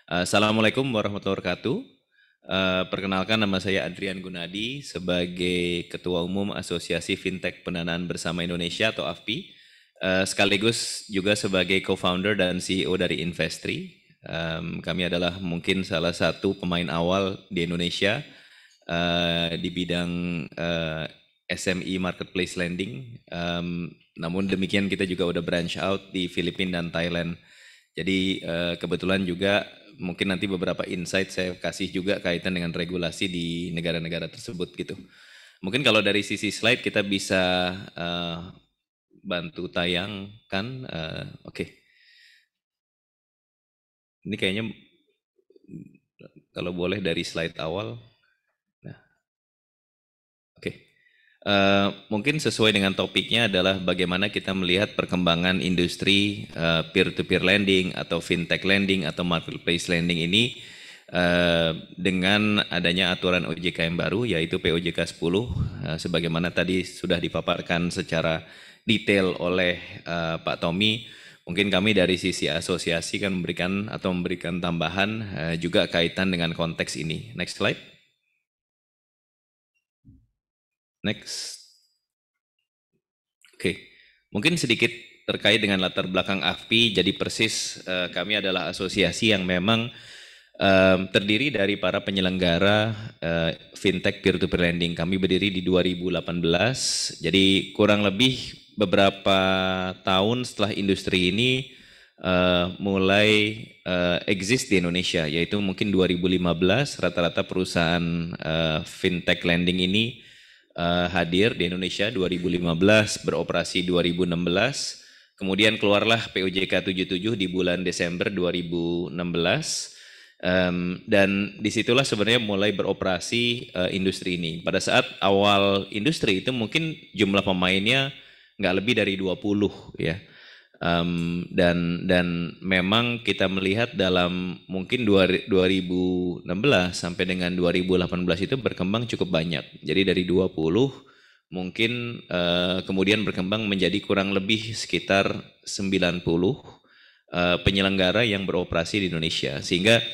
Assalamualaikum warahmatullahi wabarakatuh. Perkenalkan, nama saya Adrian Gunadi sebagai Ketua Umum Asosiasi Fintech Pendanaan Bersama Indonesia atau AFPI, sekaligus juga sebagai co-founder dan CEO dari Investri. Kami adalah mungkin salah satu pemain awal di Indonesia di bidang SME Marketplace Lending. Namun demikian kita juga udah branch out di Filipina dan Thailand. Jadi kebetulan juga mungkin nanti beberapa insight saya kasih juga kaitan dengan regulasi di negara-negara tersebut gitu. Mungkin kalau dari sisi slide kita bisa bantu tayangkan. Oke. Ini kayaknya kalau boleh dari slide awal. Nah, oke. Mungkin sesuai dengan topiknya adalah bagaimana kita melihat perkembangan industri peer-to-peer lending atau fintech lending atau marketplace lending ini dengan adanya aturan OJK yang baru yaitu POJK 10, sebagaimana tadi sudah dipaparkan secara detail oleh Pak Tommy. Mungkin kami dari sisi asosiasi kan memberikan tambahan juga kaitan dengan konteks ini. Next slide. Next. Oke, mungkin sedikit terkait dengan latar belakang AFPI. Jadi persis kami adalah asosiasi yang memang terdiri dari para penyelenggara fintech peer-to-peer lending. Kami berdiri di 2018, jadi kurang lebih beberapa tahun setelah industri ini mulai exist di Indonesia, yaitu mungkin 2015 rata-rata perusahaan fintech lending ini hadir di Indonesia. 2015, beroperasi 2016, kemudian keluarlah POJK 77 di bulan Desember 2016, dan disitulah sebenarnya mulai beroperasi industri ini. Pada saat awal industri itu mungkin jumlah pemainnya nggak lebih dari 20 ya. Dan memang kita melihat dalam mungkin 2016 sampai dengan 2018 itu berkembang cukup banyak. Jadi dari 20 mungkin kemudian berkembang menjadi kurang lebih sekitar 90 penyelenggara yang beroperasi di Indonesia. Sehingga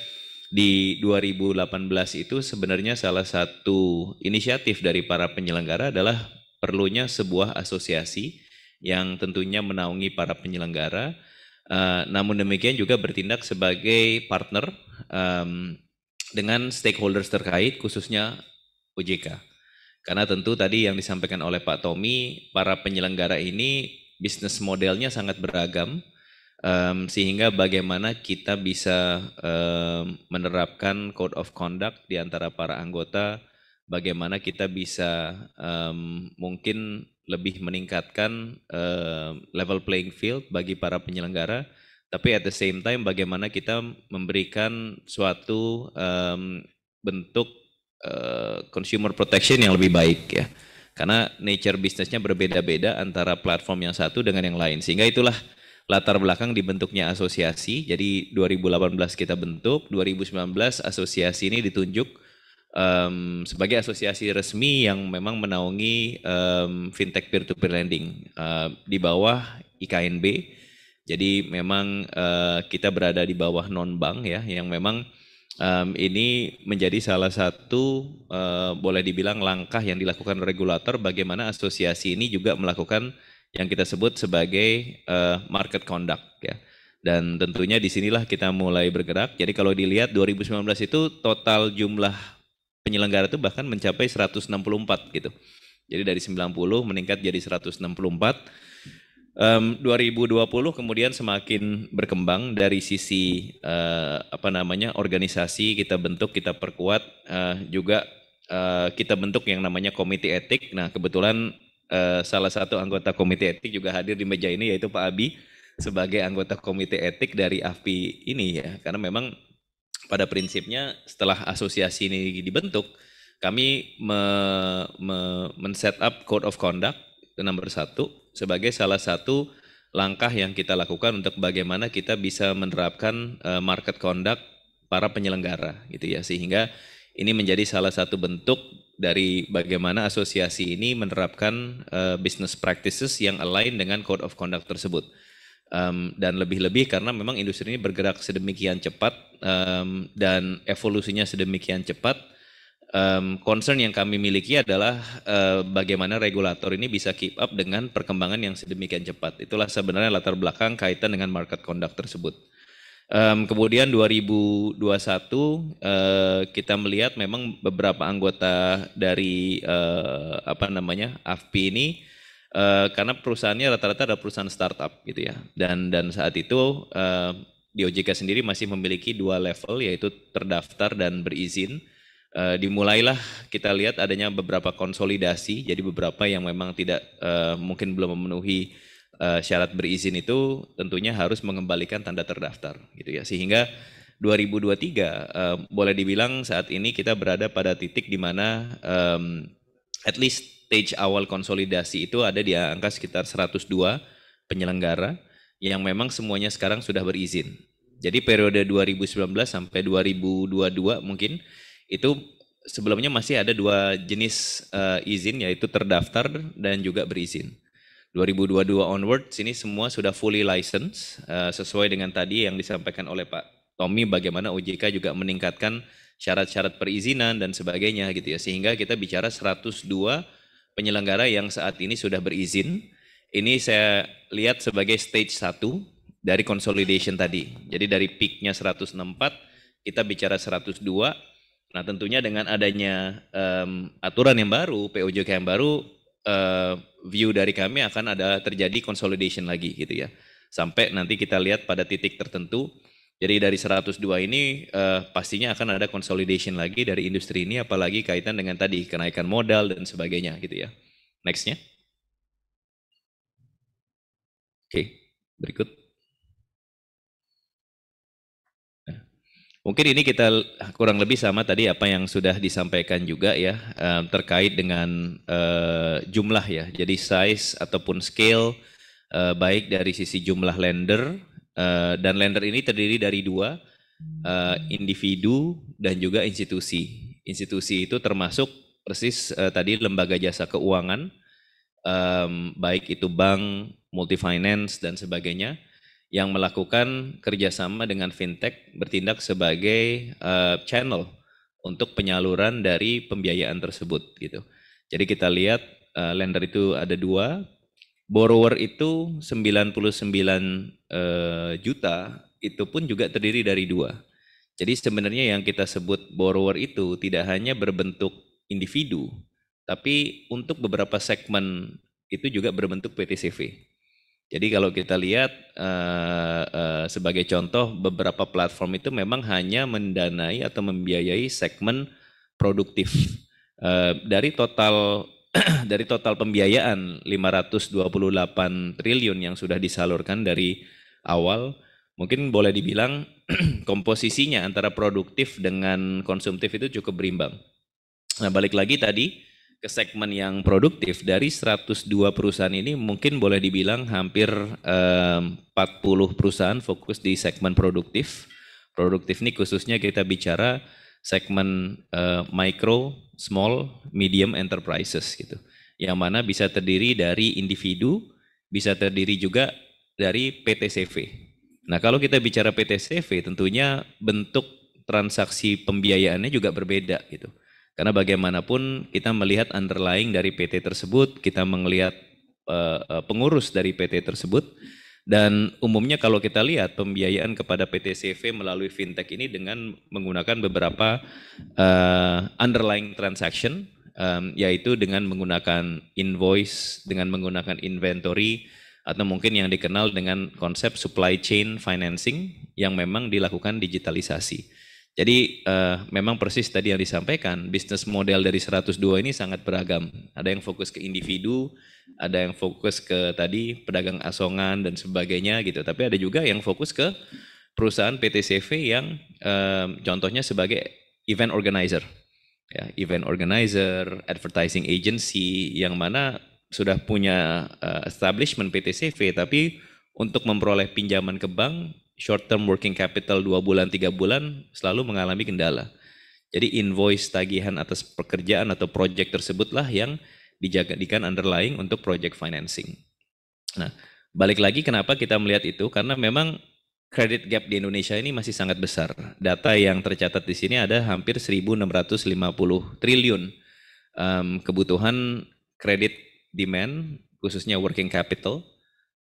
di 2018 itu sebenarnya salah satu inisiatif dari para penyelenggara adalah perlunya sebuah asosiasi yang tentunya menaungi para penyelenggara, namun demikian juga bertindak sebagai partner dengan stakeholders terkait, khususnya OJK. Karena tentu tadi yang disampaikan oleh Pak Tommy, para penyelenggara ini bisnis modelnya sangat beragam, sehingga bagaimana kita bisa menerapkan code of conduct di antara para anggota, bagaimana kita bisa mungkin lebih meningkatkan level playing field bagi para penyelenggara, tapi at the same time bagaimana kita memberikan suatu bentuk consumer protection yang lebih baik ya. Karena nature bisnisnya berbeda-beda antara platform yang satu dengan yang lain. Sehingga itulah latar belakang dibentuknya asosiasi. Jadi 2018 kita bentuk, 2019 asosiasi ini ditunjuk sebagai asosiasi resmi yang memang menaungi fintech peer-to-peer lending di bawah IKNB. Jadi memang kita berada di bawah non-bank ya, yang memang ini menjadi salah satu boleh dibilang langkah yang dilakukan regulator bagaimana asosiasi ini juga melakukan yang kita sebut sebagai market conduct ya. Dan tentunya disinilah kita mulai bergerak. Jadi kalau dilihat 2019 itu total jumlah penyelenggara itu bahkan mencapai 164 gitu. Jadi dari 90 meningkat jadi 164. 2020 kemudian semakin berkembang dari sisi organisasi kita bentuk, kita perkuat, juga kita bentuk yang namanya komite etik. Nah kebetulan salah satu anggota komite etik juga hadir di meja ini, yaitu Pak Abi sebagai anggota komite etik dari AFPI ini ya. Karena memang pada prinsipnya setelah asosiasi ini dibentuk, kami men-set up code of conduct itu nomor 1 sebagai salah satu langkah yang kita lakukan untuk bagaimana kita bisa menerapkan market conduct para penyelenggara gitu ya, sehingga ini menjadi salah satu bentuk dari bagaimana asosiasi ini menerapkan business practices yang align dengan code of conduct tersebut. Dan lebih-lebih karena memang industri ini bergerak sedemikian cepat dan evolusinya sedemikian cepat. Concern yang kami miliki adalah bagaimana regulator ini bisa keep up dengan perkembangan yang sedemikian cepat. Itulah sebenarnya latar belakang kaitan dengan market conduct tersebut. Kemudian 2021 kita melihat memang beberapa anggota dari AFPI ini karena perusahaannya rata-rata adalah perusahaan startup gitu ya, dan saat itu di OJK sendiri masih memiliki dua level, yaitu terdaftar dan berizin. Dimulailah kita lihat adanya beberapa konsolidasi, jadi beberapa yang memang tidak mungkin belum memenuhi syarat berizin itu tentunya harus mengembalikan tanda terdaftar gitu ya, sehingga 2023 boleh dibilang saat ini kita berada pada titik di mana at least stage awal konsolidasi itu ada di angka sekitar 102 penyelenggara yang memang semuanya sekarang sudah berizin. Jadi periode 2019 sampai 2022 mungkin itu sebelumnya masih ada dua jenis izin, yaitu terdaftar dan juga berizin. 2022 onward sini semua sudah fully license sesuai dengan tadi yang disampaikan oleh Pak Tommy, bagaimana OJK juga meningkatkan syarat-syarat perizinan dan sebagainya gitu ya, sehingga kita bicara 102 penyelenggara yang saat ini sudah berizin. Ini saya lihat sebagai stage 1 dari consolidation tadi. Jadi dari peaknya 164 kita bicara 102. Nah tentunya dengan adanya aturan yang baru, POJK yang baru, view dari kami akan ada terjadi consolidation lagi gitu ya. Sampai nanti kita lihat pada titik tertentu. Jadi dari 102 ini pastinya akan ada consolidation lagi dari industri ini, apalagi kaitan dengan tadi kenaikan modal dan sebagainya gitu ya. Nextnya. Oke, berikut. Mungkin ini kita kurang lebih sama tadi apa yang sudah disampaikan juga ya, terkait dengan jumlah ya. Jadi size ataupun scale baik dari sisi jumlah lender, dan lender ini terdiri dari dua, individu dan juga institusi. Institusi itu termasuk persis tadi lembaga jasa keuangan, baik itu bank, multifinance dan sebagainya, yang melakukan kerjasama dengan fintech bertindak sebagai channel untuk penyaluran dari pembiayaan tersebut gitu. Jadi kita lihat lender itu ada dua, borrower itu 99 juta, itu pun juga terdiri dari dua. Jadi sebenarnya yang kita sebut borrower itu tidak hanya berbentuk individu, tapi untuk beberapa segmen itu juga berbentuk PTCV. Jadi kalau kita lihat sebagai contoh, beberapa platform itu memang hanya mendanai atau membiayai segmen produktif. Dari total dari total pembiayaan 528 triliun yang sudah disalurkan dari awal, mungkin boleh dibilang komposisinya antara produktif dengan konsumtif itu cukup berimbang. Nah, balik lagi tadi ke segmen yang produktif, dari 102 perusahaan ini mungkin boleh dibilang hampir 40 perusahaan fokus di segmen produktif. Produktif ini khususnya kita bicara segmen micro, small, medium enterprises gitu. Yang mana bisa terdiri dari individu, bisa terdiri juga dari PTCV. Nah, kalau kita bicara PTCV tentunya bentuk transaksi pembiayaannya juga berbeda gitu. Karena bagaimanapun kita melihat underlying dari PT tersebut, kita melihat pengurus dari PT tersebut, dan umumnya kalau kita lihat pembiayaan kepada PTCV melalui fintech ini dengan menggunakan beberapa underlying transaction, yaitu dengan menggunakan invoice, dengan menggunakan inventory, atau mungkin yang dikenal dengan konsep supply chain financing yang memang dilakukan digitalisasi. Jadi memang persis tadi yang disampaikan, bisnis model dari 102 ini sangat beragam. Ada yang fokus ke individu, ada yang fokus ke tadi pedagang asongan dan sebagainya gitu. Tapi ada juga yang fokus ke perusahaan PTCV yang contohnya sebagai event organizer. Ya, event organizer, advertising agency, yang mana sudah punya establishment PTCV, tapi untuk memperoleh pinjaman ke bank, short term working capital 2 bulan, 3 bulan selalu mengalami kendala. Jadi invoice tagihan atas pekerjaan atau project tersebutlah yang dijadikan underlying untuk project financing. Nah, Balik lagi kenapa kita melihat itu, karena memang credit gap di Indonesia ini masih sangat besar. Data yang tercatat di sini ada hampir 1.650 triliun kebutuhan kredit demand, khususnya working capital,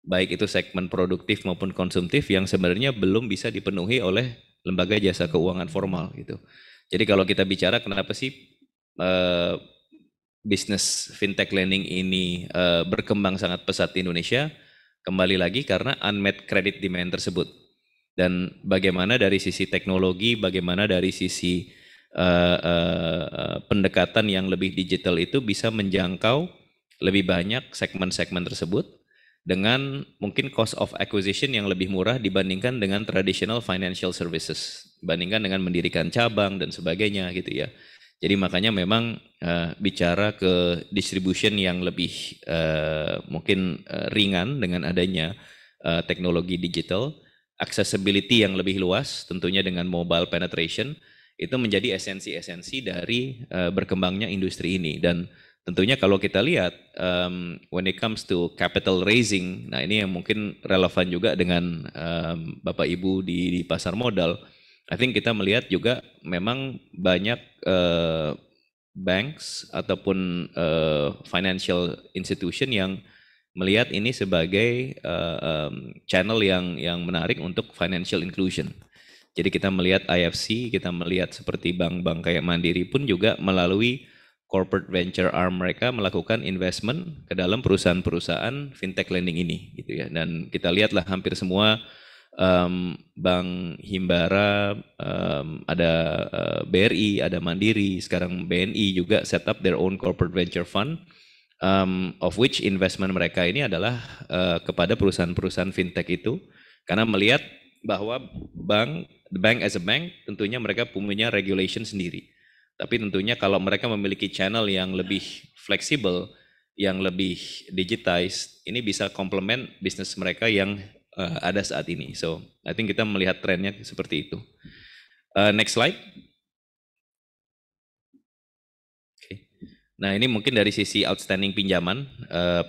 baik itu segmen produktif maupun konsumtif yang sebenarnya belum bisa dipenuhi oleh lembaga jasa keuangan formal gitu. Jadi kalau kita bicara kenapa sih eh, bisnis fintech lending ini berkembang sangat pesat di Indonesia, kembali lagi karena unmet credit demand tersebut. Dan bagaimana dari sisi teknologi, bagaimana dari sisi pendekatan yang lebih digital itu bisa menjangkau lebih banyak segmen-segmen tersebut dengan mungkin cost of acquisition yang lebih murah dibandingkan dengan traditional financial services, dibandingkan dengan mendirikan cabang dan sebagainya gitu ya. Jadi makanya memang bicara ke distribution yang lebih mungkin ringan dengan adanya teknologi digital, accessibility yang lebih luas tentunya dengan mobile penetration, itu menjadi esensi-esensi dari berkembangnya industri ini. Dan tentunya kalau kita lihat when it comes to capital raising, nah ini yang mungkin relevan juga dengan Bapak Ibu di pasar modal. I think kita melihat juga memang banyak banks ataupun financial institution yang melihat ini sebagai channel yang menarik untuk financial inclusion. Jadi kita melihat IFC, kita melihat seperti bank-bank kayak Mandiri pun juga melalui corporate venture arm mereka melakukan investment ke dalam perusahaan-perusahaan fintech lending ini gitu ya. Dan kita lihatlah hampir semua Bank Himbara, ada BRI, ada Mandiri, sekarang BNI juga set up their own corporate venture fund, of which investment mereka ini adalah kepada perusahaan-perusahaan fintech itu, karena melihat bahwa the bank as a bank tentunya mereka punya regulation sendiri. Tapi tentunya kalau mereka memiliki channel yang lebih fleksibel, yang lebih digitized, ini bisa complement bisnis mereka yang ada saat ini. So, I think kita melihat trennya seperti itu. Next slide. Okay. Nah, ini mungkin dari sisi outstanding pinjaman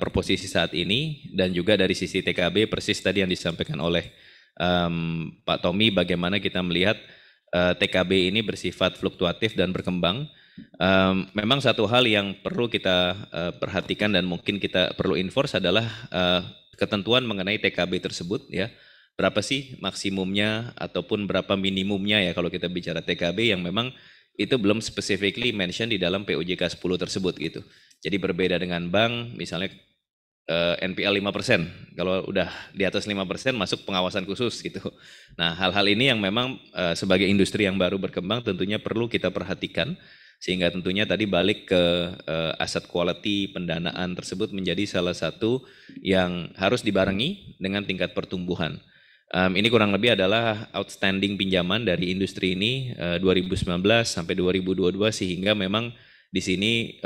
per posisi saat ini, dan juga dari sisi TKB persis tadi yang disampaikan oleh Pak Tommy, bagaimana kita melihat TKB ini bersifat fluktuatif dan berkembang. Memang satu hal yang perlu kita perhatikan dan mungkin kita perlu enforce adalah ketentuan mengenai TKB tersebut ya. Berapa sih maksimumnya ataupun berapa minimumnya ya kalau kita bicara TKB yang memang itu belum specifically mention di dalam POJK 10 tersebut gitu. Jadi berbeda dengan bank misalnya NPL 5%. Kalau udah di atas 5% masuk pengawasan khusus gitu. Nah, hal-hal ini yang memang sebagai industri yang baru berkembang tentunya perlu kita perhatikan, sehingga tentunya tadi balik ke aset quality pendanaan tersebut menjadi salah satu yang harus dibarengi dengan tingkat pertumbuhan. Ini kurang lebih adalah outstanding pinjaman dari industri ini 2019 sampai 2022, sehingga memang di sini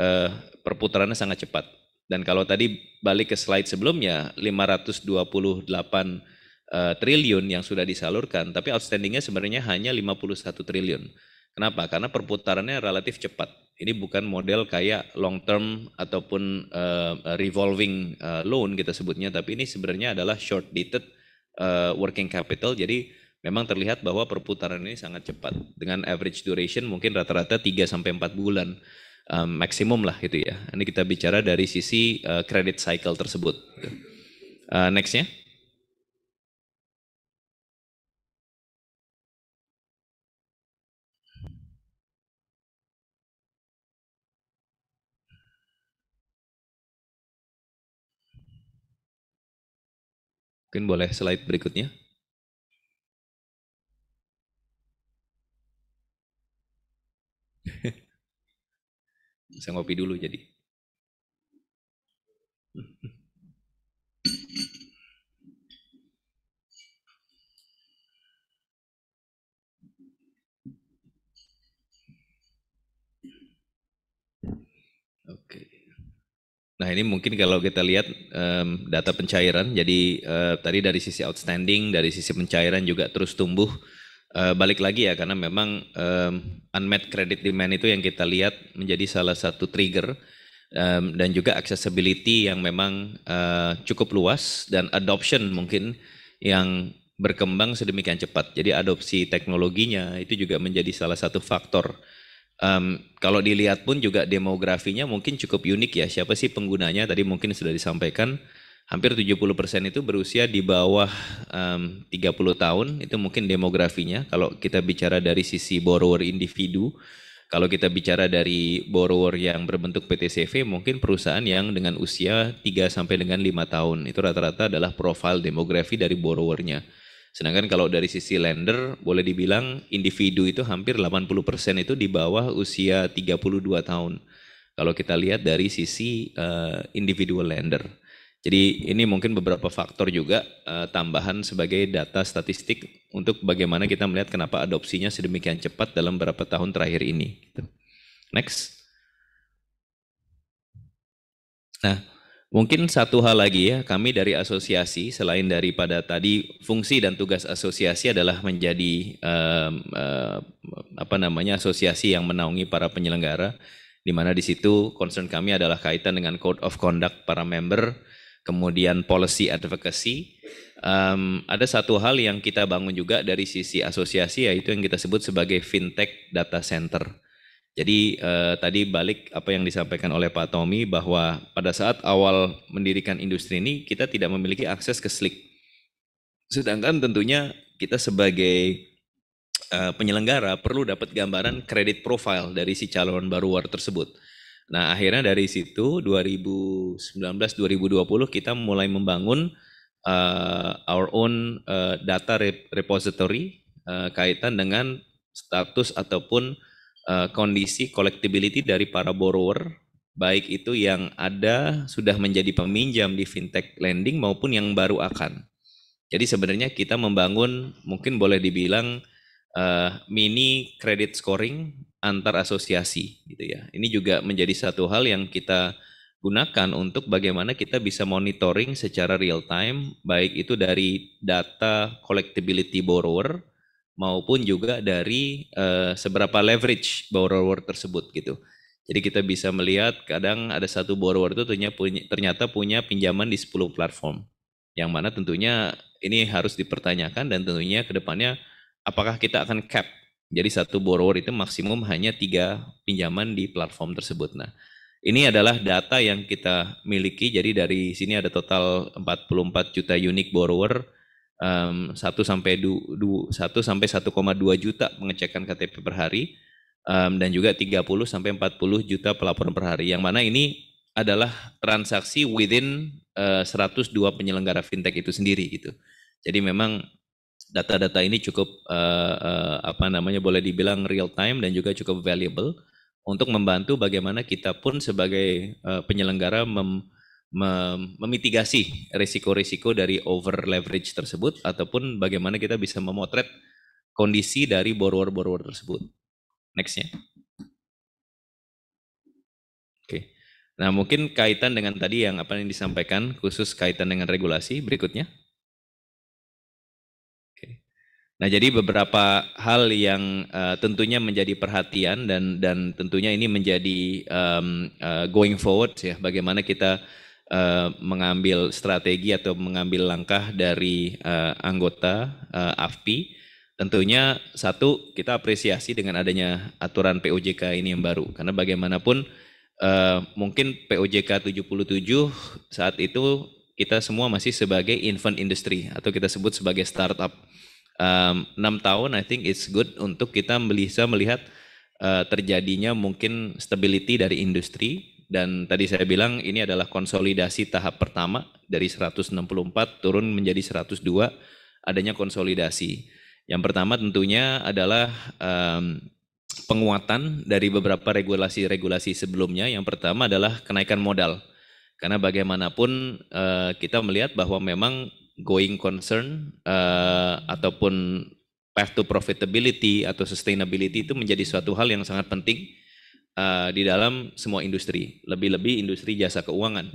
perputarannya sangat cepat. Dan kalau tadi balik ke slide sebelumnya, 528 triliun yang sudah disalurkan, tapi outstandingnya sebenarnya hanya 51 triliun. Kenapa? Karena perputarannya relatif cepat. Ini bukan model kayak long term ataupun revolving loan kita sebutnya, tapi ini sebenarnya adalah short dated working capital. Jadi memang terlihat bahwa perputaran ini sangat cepat dengan average duration mungkin rata-rata 3-4 bulan. Maksimum lah gitu ya. Ini kita bicara dari sisi credit cycle tersebut. Nextnya. Mungkin boleh slide berikutnya. Saya ngopi dulu jadi. Oke. Nah ini mungkin kalau kita lihat data pencairan, jadi tadi dari sisi outstanding, dari sisi pencairan juga terus tumbuh. Balik lagi ya, karena memang unmet credit demand itu yang kita lihat menjadi salah satu trigger dan juga accessibility yang memang cukup luas dan adoption mungkin yang berkembang sedemikian cepat. Jadi adopsi teknologinya itu juga menjadi salah satu faktor. Kalau dilihat pun juga demografinya mungkin cukup unik ya. Siapa sih penggunanya? Tadi mungkin sudah disampaikan. Hampir 70% itu berusia di bawah 30 tahun. Itu mungkin demografinya. Kalau kita bicara dari sisi borrower individu, kalau kita bicara dari borrower yang berbentuk PTCV, mungkin perusahaan yang dengan usia 3 sampai dengan 5 tahun. Itu rata-rata adalah profil demografi dari borrowernya. Sedangkan kalau dari sisi lender, boleh dibilang individu itu hampir 80% itu di bawah usia 32 tahun. Kalau kita lihat dari sisi individual lender. Jadi ini mungkin beberapa faktor juga tambahan sebagai data statistik untuk bagaimana kita melihat kenapa adopsinya sedemikian cepat dalam beberapa tahun terakhir ini. Next. Nah, mungkin satu hal lagi ya, kami dari asosiasi selain daripada tadi fungsi dan tugas asosiasi adalah menjadi asosiasi yang menaungi para penyelenggara, di mana di situ concern kami adalah kaitan dengan code of conduct para member, kemudian policy advocacy. Ada satu hal yang kita bangun juga dari sisi asosiasi, yaitu yang kita sebut sebagai fintech data center. Jadi tadi balik apa yang disampaikan oleh Pak Tommy, bahwa pada saat awal mendirikan industri ini kita tidak memiliki akses ke Slick. Sedangkan tentunya kita sebagai penyelenggara perlu dapat gambaran kredit profile dari si calon borrower tersebut. Nah, akhirnya dari situ 2019-2020 kita mulai membangun our own data repository kaitan dengan status ataupun kondisi collectibility dari para borrower, baik itu yang ada sudah menjadi peminjam di fintech lending maupun yang baru akan. Jadi sebenarnya kita membangun, mungkin boleh dibilang mini credit scoring antar asosiasi gitu ya. Ini juga menjadi satu hal yang kita gunakan untuk bagaimana kita bisa monitoring secara real time, baik itu dari data collectibility borrower maupun juga dari seberapa leverage borrower tersebut gitu. Jadi kita bisa melihat kadang ada satu borrower itu ternyata punya pinjaman di 10 platform. Yang mana tentunya ini harus dipertanyakan dan tentunya ke depannya apakah kita akan cap. Jadi satu borrower itu maksimum hanya 3 pinjaman di platform tersebut. Nah, ini adalah data yang kita miliki. Jadi dari sini ada total 44 juta unique borrower, 1 sampai 1,2 juta pengecekan KTP per hari, dan juga 30 sampai 40 juta pelaporan per hari. Yang mana ini adalah transaksi within 102 penyelenggara fintech itu sendiri gitu. Jadi memang data-data ini cukup boleh dibilang real time dan juga cukup valuable untuk membantu bagaimana kita pun sebagai penyelenggara memitigasi risiko-risiko dari over leverage tersebut, ataupun bagaimana kita bisa memotret kondisi dari borrower-borrower tersebut. Nextnya. Oke. Nah, mungkin kaitan dengan tadi yang disampaikan khusus kaitan dengan regulasi berikutnya. Nah, jadi beberapa hal yang tentunya menjadi perhatian dan tentunya ini menjadi going forward ya, bagaimana kita mengambil strategi atau mengambil langkah dari anggota AFPI. Tentunya satu, kita apresiasi dengan adanya aturan POJK ini yang baru, karena bagaimanapun mungkin POJK 77 saat itu kita semua masih sebagai infant industry atau kita sebut sebagai startup. 6 tahun I think it's good untuk kita bisa melihat terjadinya mungkin stability dari industri, dan tadi saya bilang ini adalah konsolidasi tahap pertama dari 164 turun menjadi 102, adanya konsolidasi. Yang pertama tentunya adalah penguatan dari beberapa regulasi-regulasi sebelumnya. Yang pertama adalah kenaikan modal, karena bagaimanapun kita melihat bahwa memang going concern ataupun path to profitability atau sustainability itu menjadi suatu hal yang sangat penting di dalam semua industri, lebih-lebih industri jasa keuangan.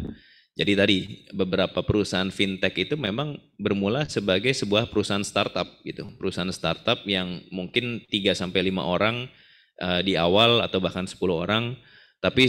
Jadi tadi beberapa perusahaan fintech itu memang bermula sebagai sebuah perusahaan startup gitu, perusahaan startup yang mungkin 3 sampai 5 orang di awal atau bahkan 10 orang, tapi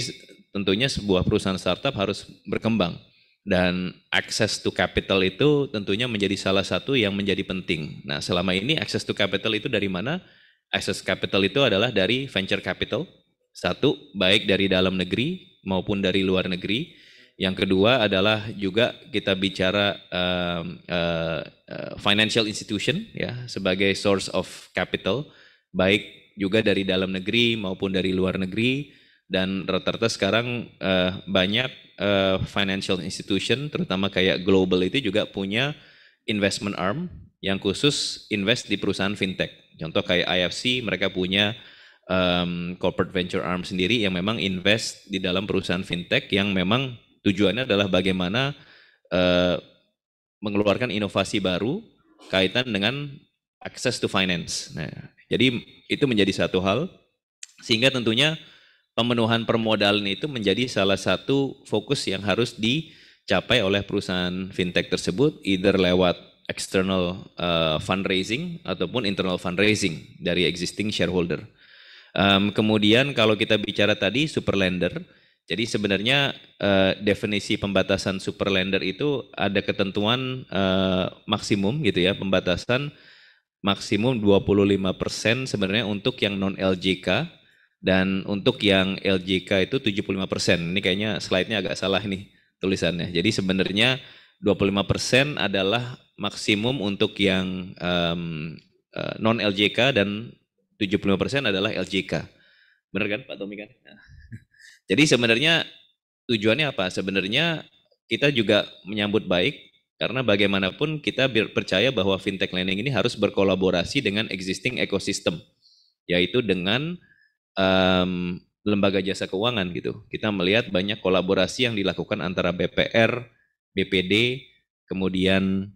tentunya sebuah perusahaan startup harus berkembang. Dan access to capital itu tentunya menjadi salah satu yang menjadi penting. Nah, selama ini access to capital itu dari mana? Access capital itu adalah dari venture capital. Satu, baik dari dalam negeri maupun dari luar negeri. Yang kedua adalah juga kita bicara financial institution ya sebagai source of capital, baik juga dari dalam negeri maupun dari luar negeri. Dan rata-rata sekarang banyak financial institution, terutama kayak global itu juga punya investment arm yang khusus invest di perusahaan fintech. Contoh kayak IFC, mereka punya corporate venture arm sendiri yang memang invest di dalam perusahaan fintech yang memang tujuannya adalah bagaimana mengeluarkan inovasi baru kaitan dengan access to finance. Nah, jadi itu menjadi satu hal, sehingga tentunya pemenuhan permodalan itu menjadi salah satu fokus yang harus dicapai oleh perusahaan fintech tersebut, either lewat external fundraising ataupun internal fundraising dari existing shareholder. Kemudian kalau kita bicara tadi super lender, jadi sebenarnya definisi pembatasan super lender itu ada ketentuan maksimum gitu ya, pembatasan maksimum 25% sebenarnya untuk yang non LJK. Dan untuk yang LJK itu 75%. Ini kayaknya slide-nya agak salah nih tulisannya. Jadi sebenarnya 25% adalah maksimum untuk yang non LJK dan 75% adalah LJK. Benar kan Pak Tommy kan? Nah. Jadi sebenarnya tujuannya apa? Sebenarnya kita juga menyambut baik karena bagaimanapun kita percaya bahwa fintech lending ini harus berkolaborasi dengan existing ecosystem, yaitu dengan lembaga jasa keuangan gitu. Kita melihat banyak kolaborasi yang dilakukan antara BPR, BPD, kemudian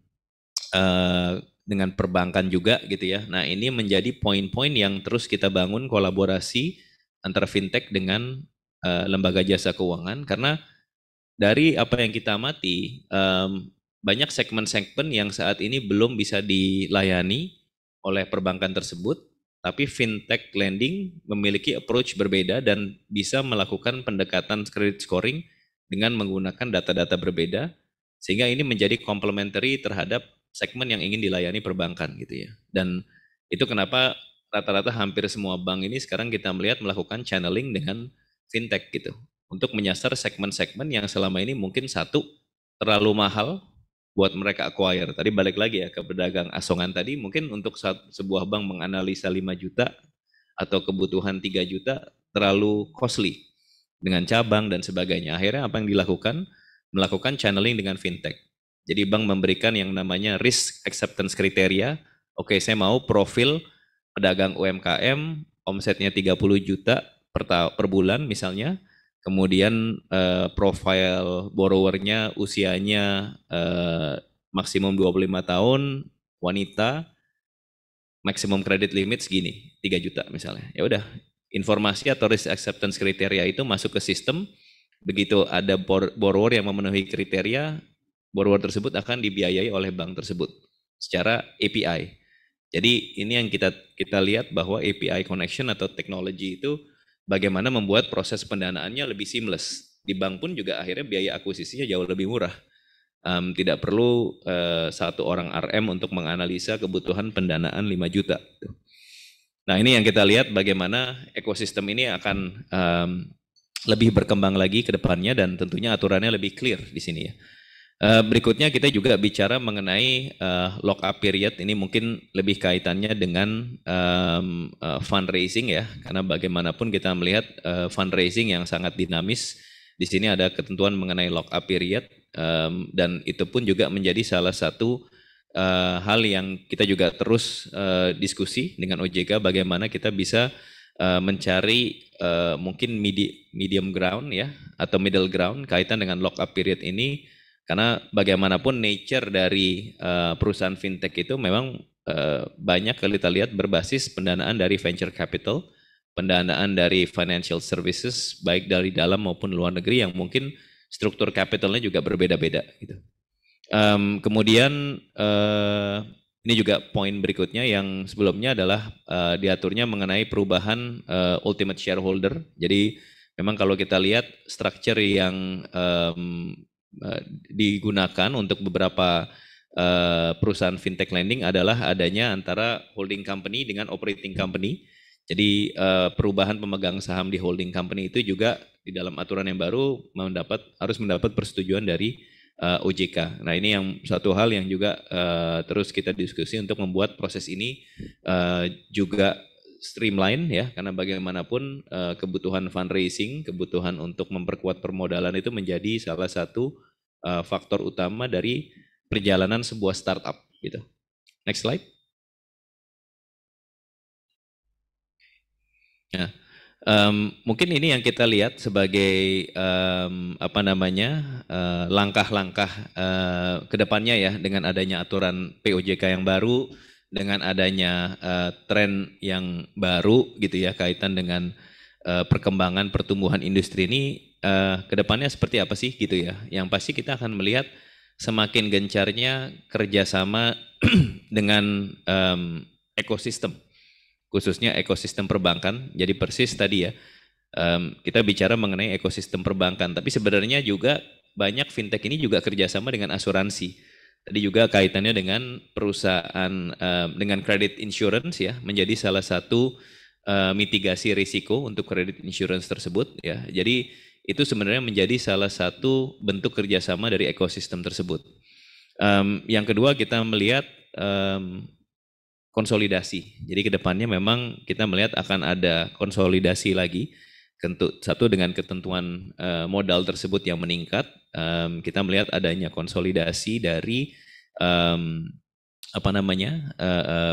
dengan perbankan juga gitu ya. Nah, ini menjadi poin-poin yang terus kita bangun kolaborasi antara fintech dengan lembaga jasa keuangan, karena dari apa yang kita amati banyak segmen-segmen yang saat ini belum bisa dilayani oleh perbankan tersebut. Tapi fintech lending memiliki approach berbeda dan bisa melakukan pendekatan credit scoring dengan menggunakan data-data berbeda, sehingga ini menjadi complementary terhadap segmen yang ingin dilayani perbankan gitu ya. Dan itu kenapa rata-rata hampir semua bank ini sekarang kita melihat melakukan channeling dengan fintech gitu, untuk menyasar segmen-segmen yang selama ini mungkin satu terlalu mahal buat mereka acquire. Tadi balik lagi ya ke pedagang asongan tadi, mungkin untuk sebuah bank menganalisa 5 juta atau kebutuhan 3 juta terlalu costly dengan cabang dan sebagainya. Akhirnya apa yang dilakukan? Melakukan channeling dengan fintech. Jadi bank memberikan yang namanya risk acceptance criteria. Oke, saya mau profil pedagang UMKM omsetnya 30 juta per bulan misalnya. Kemudian profile borrowernya usianya maksimum 25 tahun, wanita, maksimum credit limit segini, 3 juta misalnya. Ya udah, informasi atau risk acceptance kriteria itu masuk ke sistem. Begitu ada borrower yang memenuhi kriteria, borrower tersebut akan dibiayai oleh bank tersebut secara API. Jadi ini yang kita lihat bahwa API connection atau teknologi itu bagaimana membuat proses pendanaannya lebih seamless. Di bank pun juga akhirnya biaya akuisisinya jauh lebih murah. Tidak perlu satu orang RM untuk menganalisa kebutuhan pendanaan 5 juta. Nah, ini yang kita lihat bagaimana ekosistem ini akan lebih berkembang lagi ke depannya dan tentunya aturannya lebih clear di sini ya. Berikutnya kita juga bicara mengenai lock up period. Ini mungkin lebih kaitannya dengan fundraising ya, karena bagaimanapun kita melihat fundraising yang sangat dinamis. Di sini ada ketentuan mengenai lock up period dan itu pun juga menjadi salah satu hal yang kita juga terus diskusi dengan OJK bagaimana kita bisa mencari mungkin medium ground ya atau middle ground kaitan dengan lock up period ini. Karena bagaimanapun nature dari perusahaan fintech itu memang banyak kali kita lihat berbasis pendanaan dari venture capital, pendanaan dari financial services, baik dari dalam maupun luar negeri yang mungkin struktur capitalnya juga berbeda-beda. Gitu. Kemudian ini juga poin berikutnya yang sebelumnya adalah diaturnya mengenai perubahan ultimate shareholder. Jadi Memang kalau kita lihat structure yang digunakan untuk beberapa perusahaan fintech lending adalah adanya antara holding company dengan operating company. Jadi perubahan pemegang saham di holding company itu juga di dalam aturan yang baru harus mendapat persetujuan dari OJK. Nah ini yang satu hal yang juga terus kita diskusi untuk membuat proses ini juga streamline ya, karena bagaimanapun kebutuhan fundraising, kebutuhan untuk memperkuat permodalan itu menjadi salah satu faktor utama dari perjalanan sebuah startup gitu. Next slide. Nah, mungkin ini yang kita lihat sebagai langkah-langkah kedepannya ya, dengan adanya aturan POJK yang baru, dengan adanya tren yang baru gitu ya, kaitan dengan perkembangan pertumbuhan industri ini kedepannya seperti apa sih gitu ya. Yang pasti kita akan melihat semakin gencarnya kerjasama dengan ekosistem, khususnya ekosistem perbankan. Jadi persis tadi ya, kita bicara mengenai ekosistem perbankan, tapi sebenarnya juga banyak fintech ini juga kerjasama dengan asuransi. Tadi juga kaitannya dengan perusahaan, dengan credit insurance ya, menjadi salah satu mitigasi risiko untuk credit insurance tersebut ya. Jadi itu sebenarnya menjadi salah satu bentuk kerjasama dari ekosistem tersebut. Yang kedua kita melihat konsolidasi. Jadi kedepannya memang kita melihat akan ada konsolidasi lagi. Satu dengan ketentuan modal tersebut yang meningkat, kita melihat adanya konsolidasi dari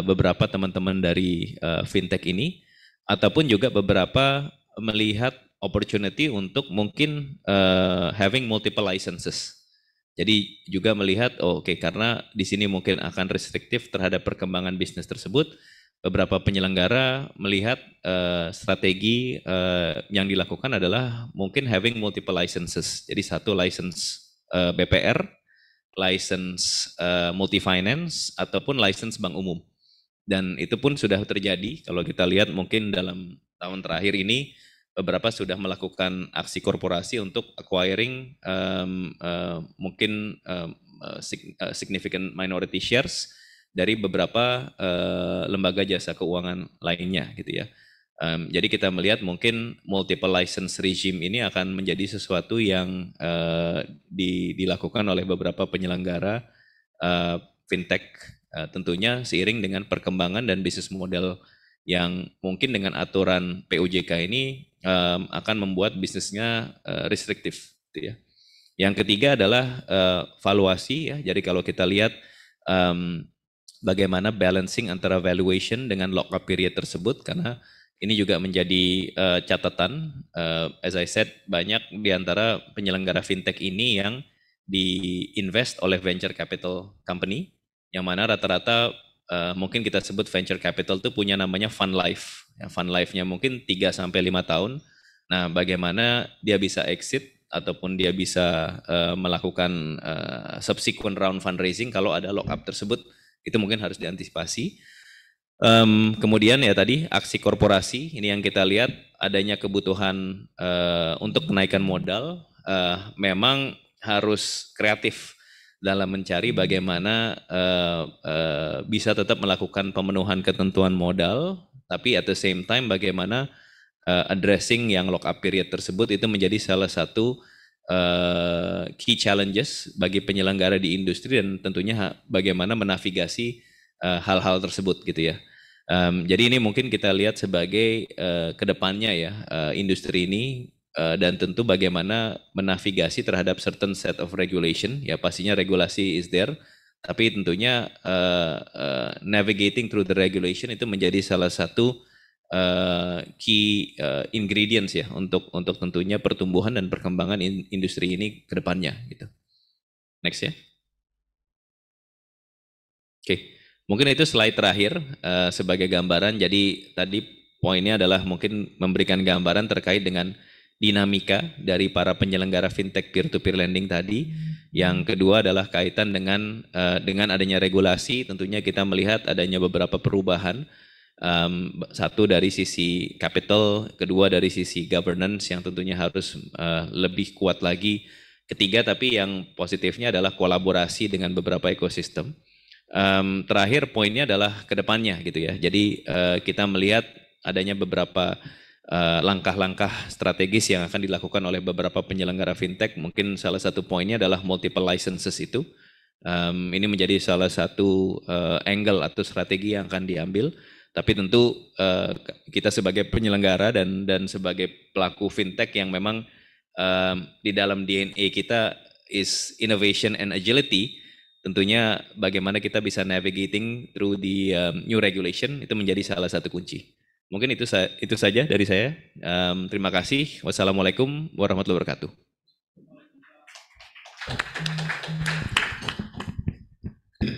beberapa teman-teman dari fintech ini, ataupun juga beberapa melihat opportunity untuk mungkin having multiple licenses. Jadi juga melihat, karena di sini mungkin akan restriktif terhadap perkembangan bisnis tersebut, beberapa penyelenggara melihat strategi yang dilakukan adalah mungkin having multiple licenses. Jadi satu license BPR, license multi finance, ataupun license bank umum. Dan itu pun sudah terjadi. Kalau kita lihat mungkin dalam tahun terakhir ini beberapa sudah melakukan aksi korporasi untuk acquiring significant minority shares dari beberapa lembaga jasa keuangan lainnya gitu ya. Jadi kita melihat mungkin multiple license regime ini akan menjadi sesuatu yang dilakukan oleh beberapa penyelenggara fintech, tentunya seiring dengan perkembangan dan bisnis model yang mungkin dengan aturan POJK ini akan membuat bisnisnya restriktif gitu ya. Yang ketiga adalah valuasi ya. Jadi kalau kita lihat bagaimana balancing antara valuation dengan lock-up period tersebut, karena ini juga menjadi catatan. As I said, banyak di antara penyelenggara fintech ini yang di-invest oleh venture capital company, yang mana rata-rata mungkin kita sebut venture capital itu punya namanya fund life. Ya, fund life-nya mungkin 3-5 tahun. Nah, bagaimana dia bisa exit ataupun dia bisa melakukan subsequent round fundraising kalau ada lock-up tersebut, itu mungkin harus diantisipasi. Kemudian ya tadi aksi korporasi, ini yang kita lihat adanya kebutuhan untuk kenaikan modal, memang harus kreatif dalam mencari bagaimana bisa tetap melakukan pemenuhan ketentuan modal, tapi at the same time bagaimana addressing yang lock up period tersebut itu menjadi salah satu key challenges bagi penyelenggara di industri, dan tentunya bagaimana menavigasi hal-hal tersebut gitu ya. Jadi ini mungkin kita lihat sebagai kedepannya ya industri ini, dan tentu bagaimana menavigasi terhadap certain set of regulation. Ya pastinya regulasi is there, tapi tentunya navigating through the regulation itu menjadi salah satu key ingredients ya untuk tentunya pertumbuhan dan perkembangan industri ini kedepannya gitu. Next ya. Oke. Mungkin itu slide terakhir sebagai gambaran. Jadi tadi poinnya adalah mungkin memberikan gambaran terkait dengan dinamika dari para penyelenggara fintech peer-to-peer lending tadi. Yang kedua adalah kaitan dengan adanya regulasi. Tentunya kita melihat adanya beberapa perubahan Satu dari sisi capital, kedua dari sisi governance yang tentunya harus lebih kuat lagi. Ketiga, tapi yang positifnya adalah kolaborasi dengan beberapa ekosistem. Terakhir poinnya adalah kedepannya gitu ya. Jadi kita melihat adanya beberapa langkah-langkah strategis yang akan dilakukan oleh beberapa penyelenggara fintech. Mungkin salah satu poinnya adalah multiple licenses itu. Ini menjadi salah satu angle atau strategi yang akan diambil. Tapi tentu kita sebagai penyelenggara dan sebagai pelaku fintech yang memang di dalam DNA kita is innovation and agility, tentunya bagaimana kita bisa navigating through the new regulation itu menjadi salah satu kunci. Mungkin itu saja dari saya. Terima kasih. Wassalamualaikum warahmatullahi wabarakatuh.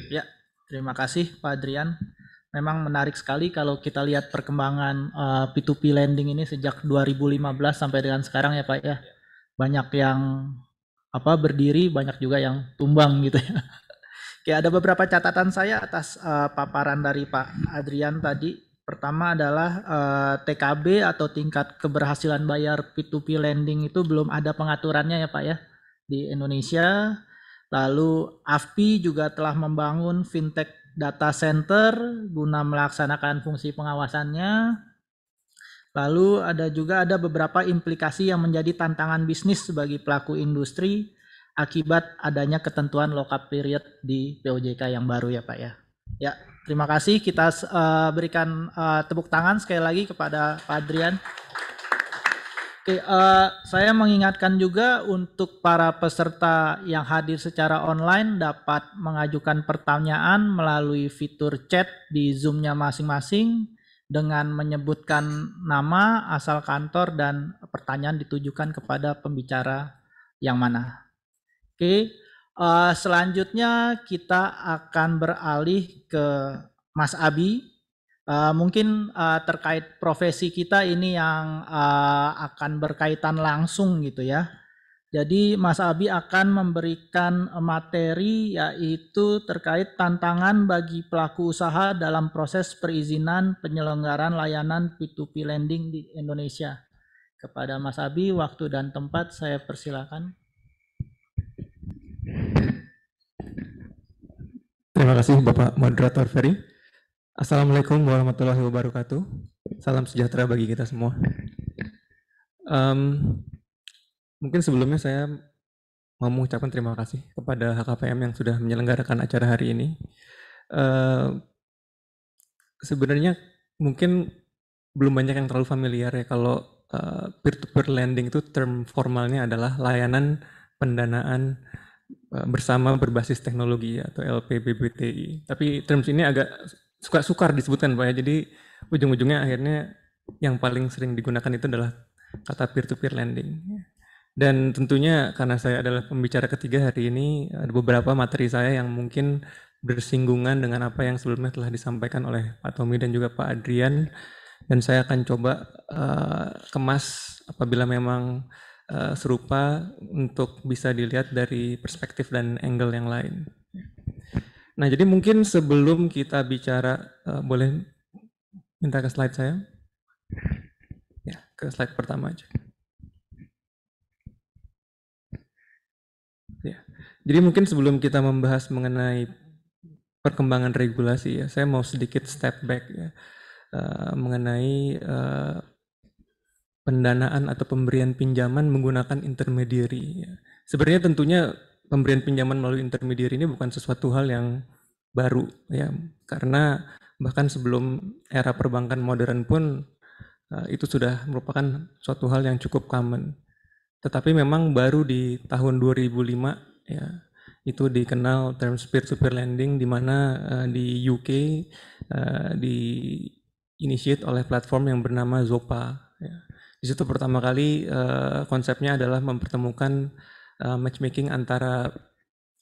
Ya, terima kasih Pak Adrian. Memang menarik sekali kalau kita lihat perkembangan P2P lending ini sejak 2015 sampai dengan sekarang ya Pak ya. Banyak yang berdiri, banyak juga yang tumbang gitu ya. Oke, ada beberapa catatan saya atas paparan dari Pak Adrian tadi. Pertama adalah TKB atau tingkat keberhasilan bayar P2P lending itu belum ada pengaturannya ya Pak ya di Indonesia. Lalu AFPI juga telah membangun fintech data center guna melaksanakan fungsi pengawasannya. Lalu ada beberapa implikasi yang menjadi tantangan bisnis bagi pelaku industri akibat adanya ketentuan lock-up period di POJK yang baru ya Pak ya. Ya, terima kasih. Kita berikan tepuk tangan sekali lagi kepada Pak Adrian. Oke, saya mengingatkan juga untuk para peserta yang hadir secara online dapat mengajukan pertanyaan melalui fitur chat di Zoom-nya masing-masing dengan menyebutkan nama, asal kantor, dan pertanyaan ditujukan kepada pembicara yang mana. Oke, selanjutnya kita akan beralih ke Mas Abi. Mungkin terkait profesi kita ini yang akan berkaitan langsung gitu ya. Jadi Mas Abi akan memberikan materi yaitu terkait tantangan bagi pelaku usaha dalam proses perizinan penyelenggaraan layanan P2P lending di Indonesia. Kepada Mas Abi, waktu dan tempat saya persilakan. Terima kasih Bapak Moderator Ferry. Assalamualaikum warahmatullahi wabarakatuh. Salam sejahtera bagi kita semua. Mungkin sebelumnya saya mau mengucapkan terima kasih kepada HKPM yang sudah menyelenggarakan acara hari ini. Sebenarnya mungkin belum banyak yang terlalu familiar ya kalau peer-to-peer lending itu term formalnya adalah layanan pendanaan bersama berbasis teknologi atau LPBBTI. Tapi terms ini agak suka sukar disebutkan Pak ya. Jadi ujung-ujungnya akhirnya yang paling sering digunakan itu adalah kata peer-to-peer lending. Dan tentunya karena saya adalah pembicara ketiga hari ini, ada beberapa materi saya yang mungkin bersinggungan dengan apa yang sebelumnya telah disampaikan oleh Pak Tommy dan juga Pak Adrian. Dan saya akan coba kemas apabila memang serupa untuk bisa dilihat dari perspektif dan angle yang lain. Nah, jadi mungkin sebelum kita bicara, boleh minta ke slide saya? Ya, ke slide pertama aja. Ya, jadi mungkin sebelum kita membahas mengenai perkembangan regulasi ya, saya mau sedikit step back ya, mengenai pendanaan atau pemberian pinjaman menggunakan intermediary. Ya. Sebenarnya tentunya pemberian pinjaman melalui intermediary ini bukan sesuatu hal yang baru ya, karena bahkan sebelum era perbankan modern pun itu sudah merupakan suatu hal yang cukup common. Tetapi memang baru di tahun 2005 ya itu dikenal terms peer-to-peer lending, di mana di UK di initiate oleh platform yang bernama Zopa. Ya. Di situ pertama kali konsepnya adalah mempertemukan matchmaking antara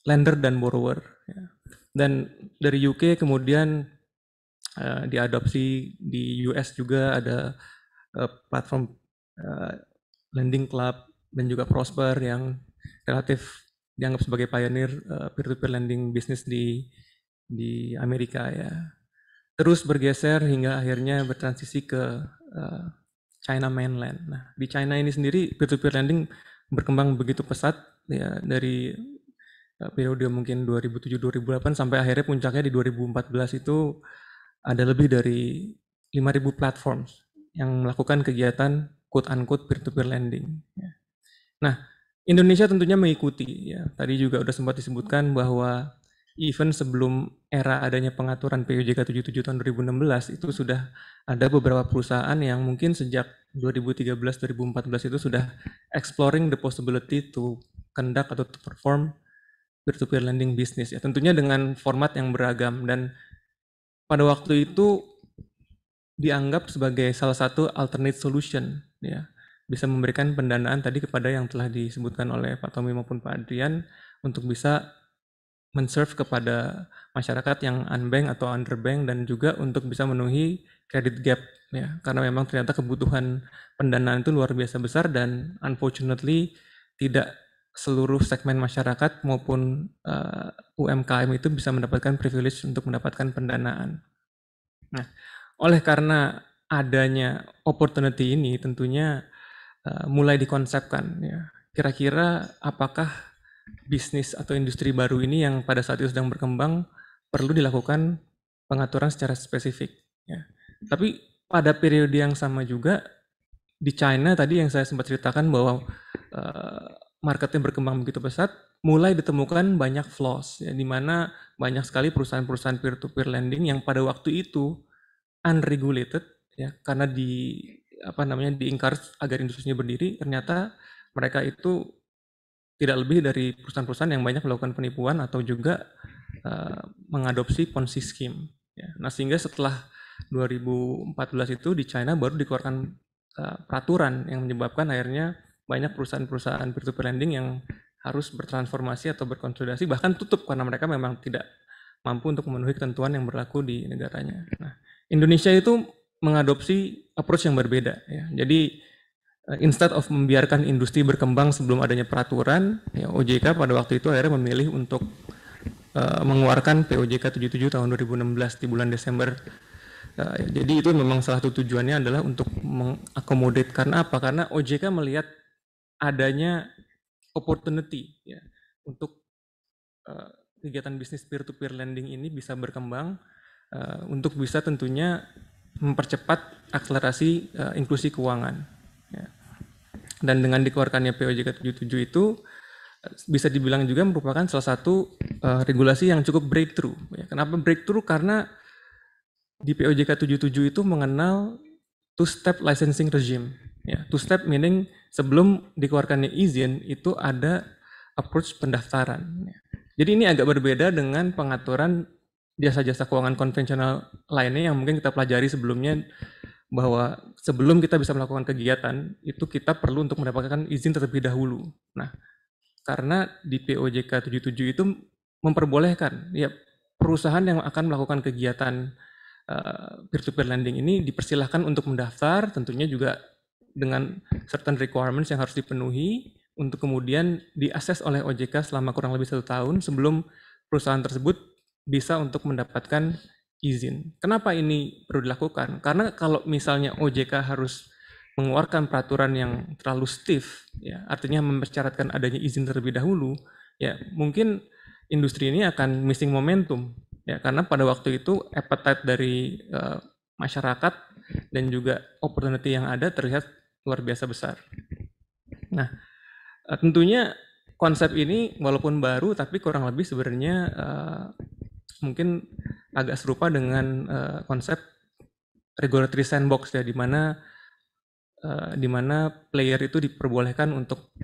lender dan borrower. Ya. Dan dari UK kemudian diadopsi di US juga ada platform Lending Club dan juga Prosper yang relatif dianggap sebagai pioneer peer-to-peer lending bisnis di Amerika ya. terus bergeser hingga akhirnya bertransisi ke China mainland. Nah, di China ini sendiri peer-to-peer lending berkembang begitu pesat ya, dari periode mungkin 2007-2008 sampai akhirnya puncaknya di 2014 itu ada lebih dari 5.000 platform yang melakukan kegiatan quote-unquote peer-to-peer lending. Nah, Indonesia tentunya mengikuti. Ya. Tadi juga sudah sempat disebutkan bahwa even sebelum era adanya pengaturan POJK 77 tahun 2016 itu sudah ada beberapa perusahaan yang mungkin sejak 2013-2014 itu sudah exploring the possibility to conduct atau to perform peer-to-peer lending business. Ya. Tentunya dengan format yang beragam dan pada waktu itu dianggap sebagai salah satu alternate solution, ya, bisa memberikan pendanaan tadi kepada yang telah disebutkan oleh Pak Tommy maupun Pak Adrian untuk bisa men-serve kepada masyarakat yang unbank atau underbank dan juga untuk bisa memenuhi credit gap, ya, karena memang ternyata kebutuhan pendanaan itu luar biasa besar dan unfortunately tidak seluruh segmen masyarakat maupun UMKM itu bisa mendapatkan privilege untuk mendapatkan pendanaan. Nah, oleh karena adanya opportunity ini tentunya mulai dikonsepkan, ya. Kira-kira apakah bisnis atau industri baru ini yang pada saat itu sedang berkembang perlu dilakukan pengaturan secara spesifik, ya. Tapi pada periode yang sama juga di China tadi yang saya sempat ceritakan bahwa marketnya berkembang begitu pesat, mulai ditemukan banyak flaws, ya, di mana banyak sekali perusahaan-perusahaan peer-to-peer lending yang pada waktu itu unregulated, ya, karena di encourage agar industrinya berdiri, ternyata mereka itu tidak lebih dari perusahaan-perusahaan yang banyak melakukan penipuan atau juga mengadopsi Ponzi scheme, ya. Nah, sehingga setelah 2014 itu di China baru dikeluarkan peraturan yang menyebabkan akhirnya banyak perusahaan-perusahaan peer-to-peer lending yang harus bertransformasi atau berkonsolidasi bahkan tutup karena mereka memang tidak mampu untuk memenuhi ketentuan yang berlaku di negaranya. Nah, Indonesia itu mengadopsi approach yang berbeda, ya. Jadi instead of membiarkan industri berkembang sebelum adanya peraturan, ya, OJK pada waktu itu akhirnya memilih untuk mengeluarkan POJK 77 tahun 2016 di bulan Desember. Jadi itu memang salah satu tujuannya adalah untuk mengakomodate. Karena apa? Karena OJK melihat adanya opportunity, ya, untuk kegiatan bisnis peer-to-peer lending ini bisa berkembang untuk bisa tentunya mempercepat akselerasi inklusi keuangan, ya. Dan dengan dikeluarkannya POJK 77 itu bisa dibilang juga merupakan salah satu regulasi yang cukup breakthrough, ya. Kenapa breakthrough? Karena di POJK 77 itu mengenal two-step licensing regime, ya. Two-step meaning sebelum dikeluarkannya izin itu ada approach pendaftaran, ya. Jadi ini agak berbeda dengan pengaturan jasa-jasa keuangan konvensional lainnya yang mungkin kita pelajari sebelumnya, bahwa sebelum kita bisa melakukan kegiatan itu kita perlu untuk mendapatkan izin terlebih dahulu. Nah, karena di POJK 77 itu memperbolehkan, ya, perusahaan yang akan melakukan kegiatan peer-to-peer lending ini dipersilahkan untuk mendaftar, tentunya juga dengan certain requirements yang harus dipenuhi untuk kemudian diakses oleh OJK selama kurang lebih 1 tahun sebelum perusahaan tersebut bisa untuk mendapatkan izin. Kenapa ini perlu dilakukan? Karena kalau misalnya OJK harus mengeluarkan peraturan yang terlalu stiff, ya, artinya mempersyaratkan adanya izin terlebih dahulu, ya mungkin industri ini akan missing momentum, ya, karena pada waktu itu appetite dari masyarakat dan juga opportunity yang ada terlihat luar biasa besar. Nah, tentunya konsep ini walaupun baru tapi kurang lebih sebenarnya mungkin agak serupa dengan konsep regulatory sandbox, ya, di mana player itu diperbolehkan untuk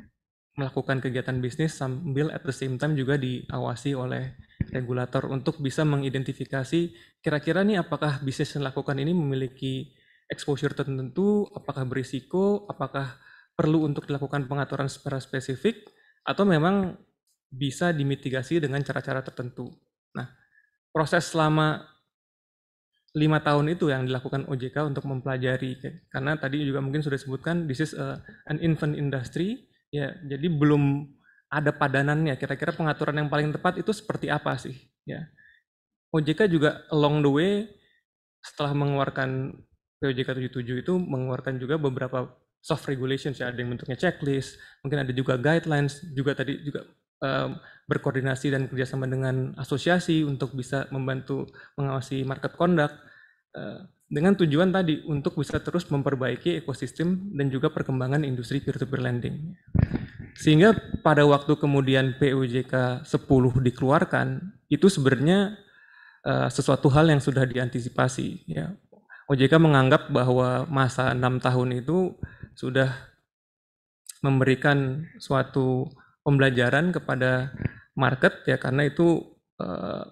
melakukan kegiatan bisnis sambil at the same time juga diawasi oleh regulator untuk bisa mengidentifikasi kira-kira nih apakah bisnis yang dilakukan ini memiliki exposure tertentu, apakah berisiko, apakah perlu untuk dilakukan pengaturan secara spesifik, atau memang bisa dimitigasi dengan cara-cara tertentu. Nah, proses selama 5 tahun itu yang dilakukan OJK untuk mempelajari, karena tadi juga mungkin sudah disebutkan this is an infant industry, ya, jadi belum ada padanannya. Kira-kira pengaturan yang paling tepat itu seperti apa sih, ya. OJK juga along the way setelah mengeluarkan POJK 77 itu mengeluarkan juga beberapa soft regulations ya, ada yang bentuknya checklist, mungkin ada juga guidelines, juga tadi juga berkoordinasi dan kerjasama dengan asosiasi untuk bisa membantu mengawasi market conduct dengan tujuan tadi untuk bisa terus memperbaiki ekosistem dan juga perkembangan industri peer-to-peer lending. Sehingga pada waktu kemudian POJK 10 dikeluarkan, itu sebenarnya sesuatu hal yang sudah diantisipasi. Ya. OJK menganggap bahwa masa 6 tahun itu sudah memberikan suatu pembelajaran kepada market ya, karena itu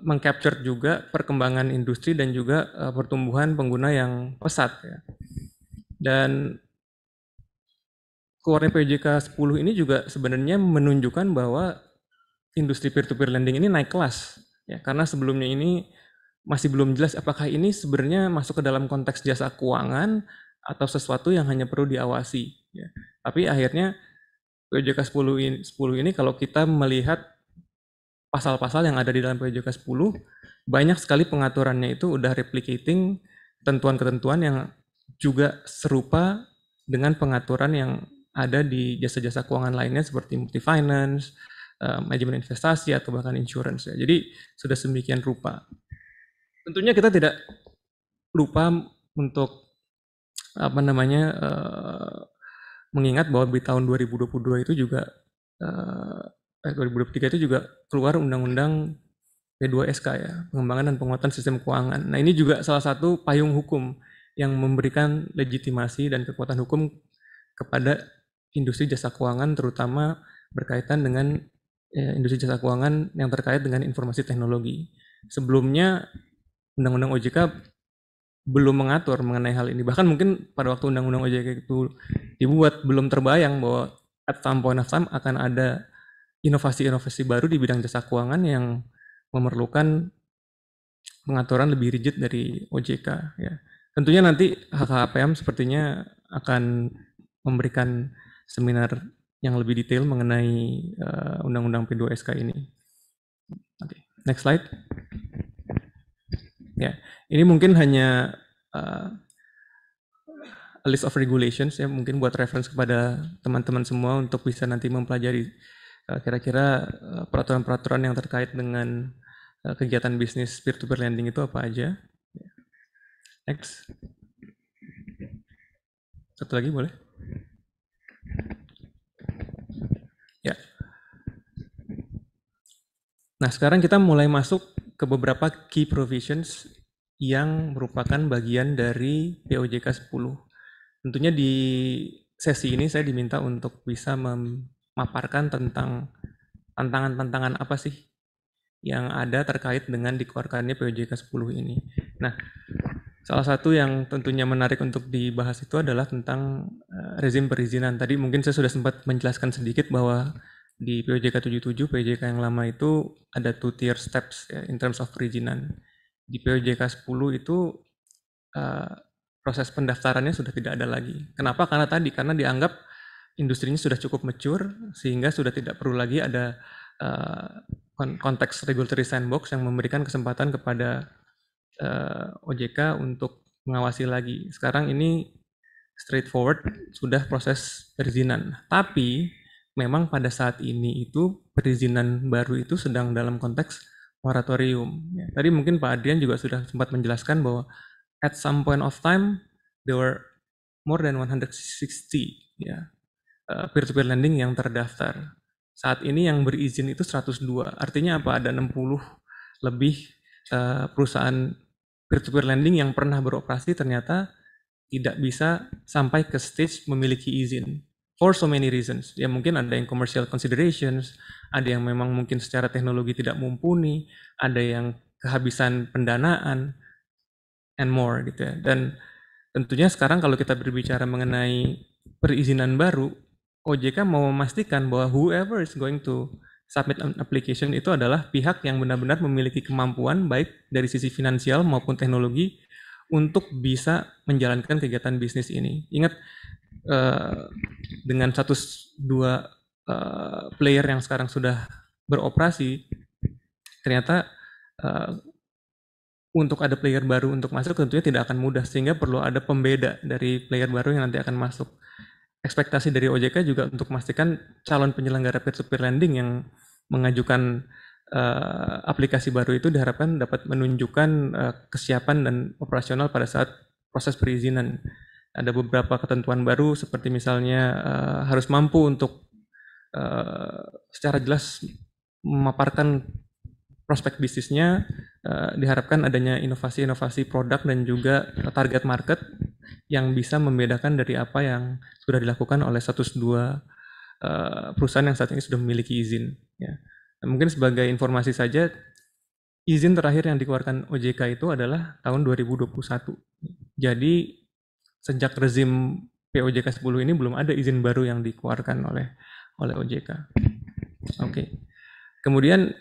mengcapture juga perkembangan industri dan juga pertumbuhan pengguna yang pesat ya. Dan keluarnya POJK 10 ini juga sebenarnya menunjukkan bahwa industri peer-to-peer lending ini naik kelas ya, karena sebelumnya ini masih belum jelas apakah ini sebenarnya masuk ke dalam konteks jasa keuangan atau sesuatu yang hanya perlu diawasi ya. Tapi akhirnya POJK 10 ini kalau kita melihat pasal-pasal yang ada di dalam POJK 10, banyak sekali pengaturannya itu udah replicating ketentuan-ketentuan yang juga serupa dengan pengaturan yang ada di jasa-jasa keuangan lainnya seperti multi finance, manajemen investasi atau bahkan insurance ya. Jadi sudah sedemikian rupa. Tentunya kita tidak lupa untuk mengingat bahwa di tahun 2022 itu juga 2023 itu juga keluar undang-undang P2SK ya, pengembangan dan penguatan sistem keuangan. Nah, ini juga salah satu payung hukum yang memberikan legitimasi dan kekuatan hukum kepada industri jasa keuangan, terutama berkaitan dengan industri jasa keuangan yang terkait dengan informasi teknologi. Sebelumnya Undang-Undang OJK belum mengatur mengenai hal ini. Bahkan mungkin pada waktu Undang-Undang OJK itu dibuat belum terbayang bahwa at some point of time akan ada inovasi-inovasi baru di bidang jasa keuangan yang memerlukan pengaturan lebih rigid dari OJK. Ya. Tentunya nanti HKPM sepertinya akan memberikan seminar yang lebih detail mengenai Undang-Undang P2SK ini. Oke, next slide. Ya, ini mungkin hanya a list of regulations ya, mungkin buat reference kepada teman-teman semua untuk bisa nanti mempelajari kira-kira peraturan-peraturan yang terkait dengan kegiatan bisnis peer-to-peer lending itu apa aja. Next. Satu lagi boleh? Ya. Nah, sekarang kita mulai masuk ke beberapa key provisions yang merupakan bagian dari POJK 10. Tentunya di sesi ini saya diminta untuk bisa memaparkan tentang tantangan-tantangan apa sih yang ada terkait dengan dikeluarkannya POJK 10 ini. Nah, salah satu yang tentunya menarik untuk dibahas itu adalah tentang rezim perizinan. Tadi mungkin saya sudah sempat menjelaskan sedikit bahwa di POJK 77, POJK yang lama itu ada 2-tier steps ya, in terms of perizinan. Di POJK 10 itu proses pendaftarannya sudah tidak ada lagi. Kenapa? Karena dianggap industrinya sudah cukup mature sehingga sudah tidak perlu lagi ada konteks regulatory sandbox yang memberikan kesempatan kepada OJK untuk mengawasi lagi. Sekarang ini straightforward sudah proses perizinan. Tapi memang pada saat ini itu perizinan baru itu sedang dalam konteks moratorium. Ya, tadi mungkin Pak Adrian juga sudah sempat menjelaskan bahwa at some point of time there were more than 160 ya, peer-to-peer lending yang terdaftar. Saat ini yang berizin itu 102. Artinya apa? Ada 60 lebih perusahaan peer-to-peer lending yang pernah beroperasi ternyata tidak bisa sampai ke stage memiliki izin. For so many reasons. Ya mungkin ada yang commercial considerations, ada yang memang mungkin secara teknologi tidak mumpuni, ada yang kehabisan pendanaan, and more gitu ya. Dan tentunya sekarang kalau kita berbicara mengenai perizinan baru, OJK mau memastikan bahwa whoever is going to submit an application itu adalah pihak yang benar-benar memiliki kemampuan baik dari sisi finansial maupun teknologi untuk bisa menjalankan kegiatan bisnis ini. Ingat, dengan 102 player yang sekarang sudah beroperasi, ternyata untuk ada player baru untuk masuk tentunya tidak akan mudah, sehingga perlu ada pembeda dari player baru yang nanti akan masuk. Ekspektasi dari OJK juga untuk memastikan calon penyelenggara peer-to-peer lending yang mengajukan aplikasi baru itu diharapkan dapat menunjukkan kesiapan dan operasional pada saat proses perizinan. Ada beberapa ketentuan baru seperti misalnya harus mampu untuk secara jelas memaparkan prospek bisnisnya, diharapkan adanya inovasi-inovasi produk dan juga target market yang bisa membedakan dari apa yang sudah dilakukan oleh 102 perusahaan yang saat ini sudah memiliki izin. Ya. Nah, mungkin sebagai informasi saja, izin terakhir yang dikeluarkan OJK itu adalah tahun 2021. Jadi sejak rezim POJK 10 ini belum ada izin baru yang dikeluarkan oleh OJK. Oke. Kemudian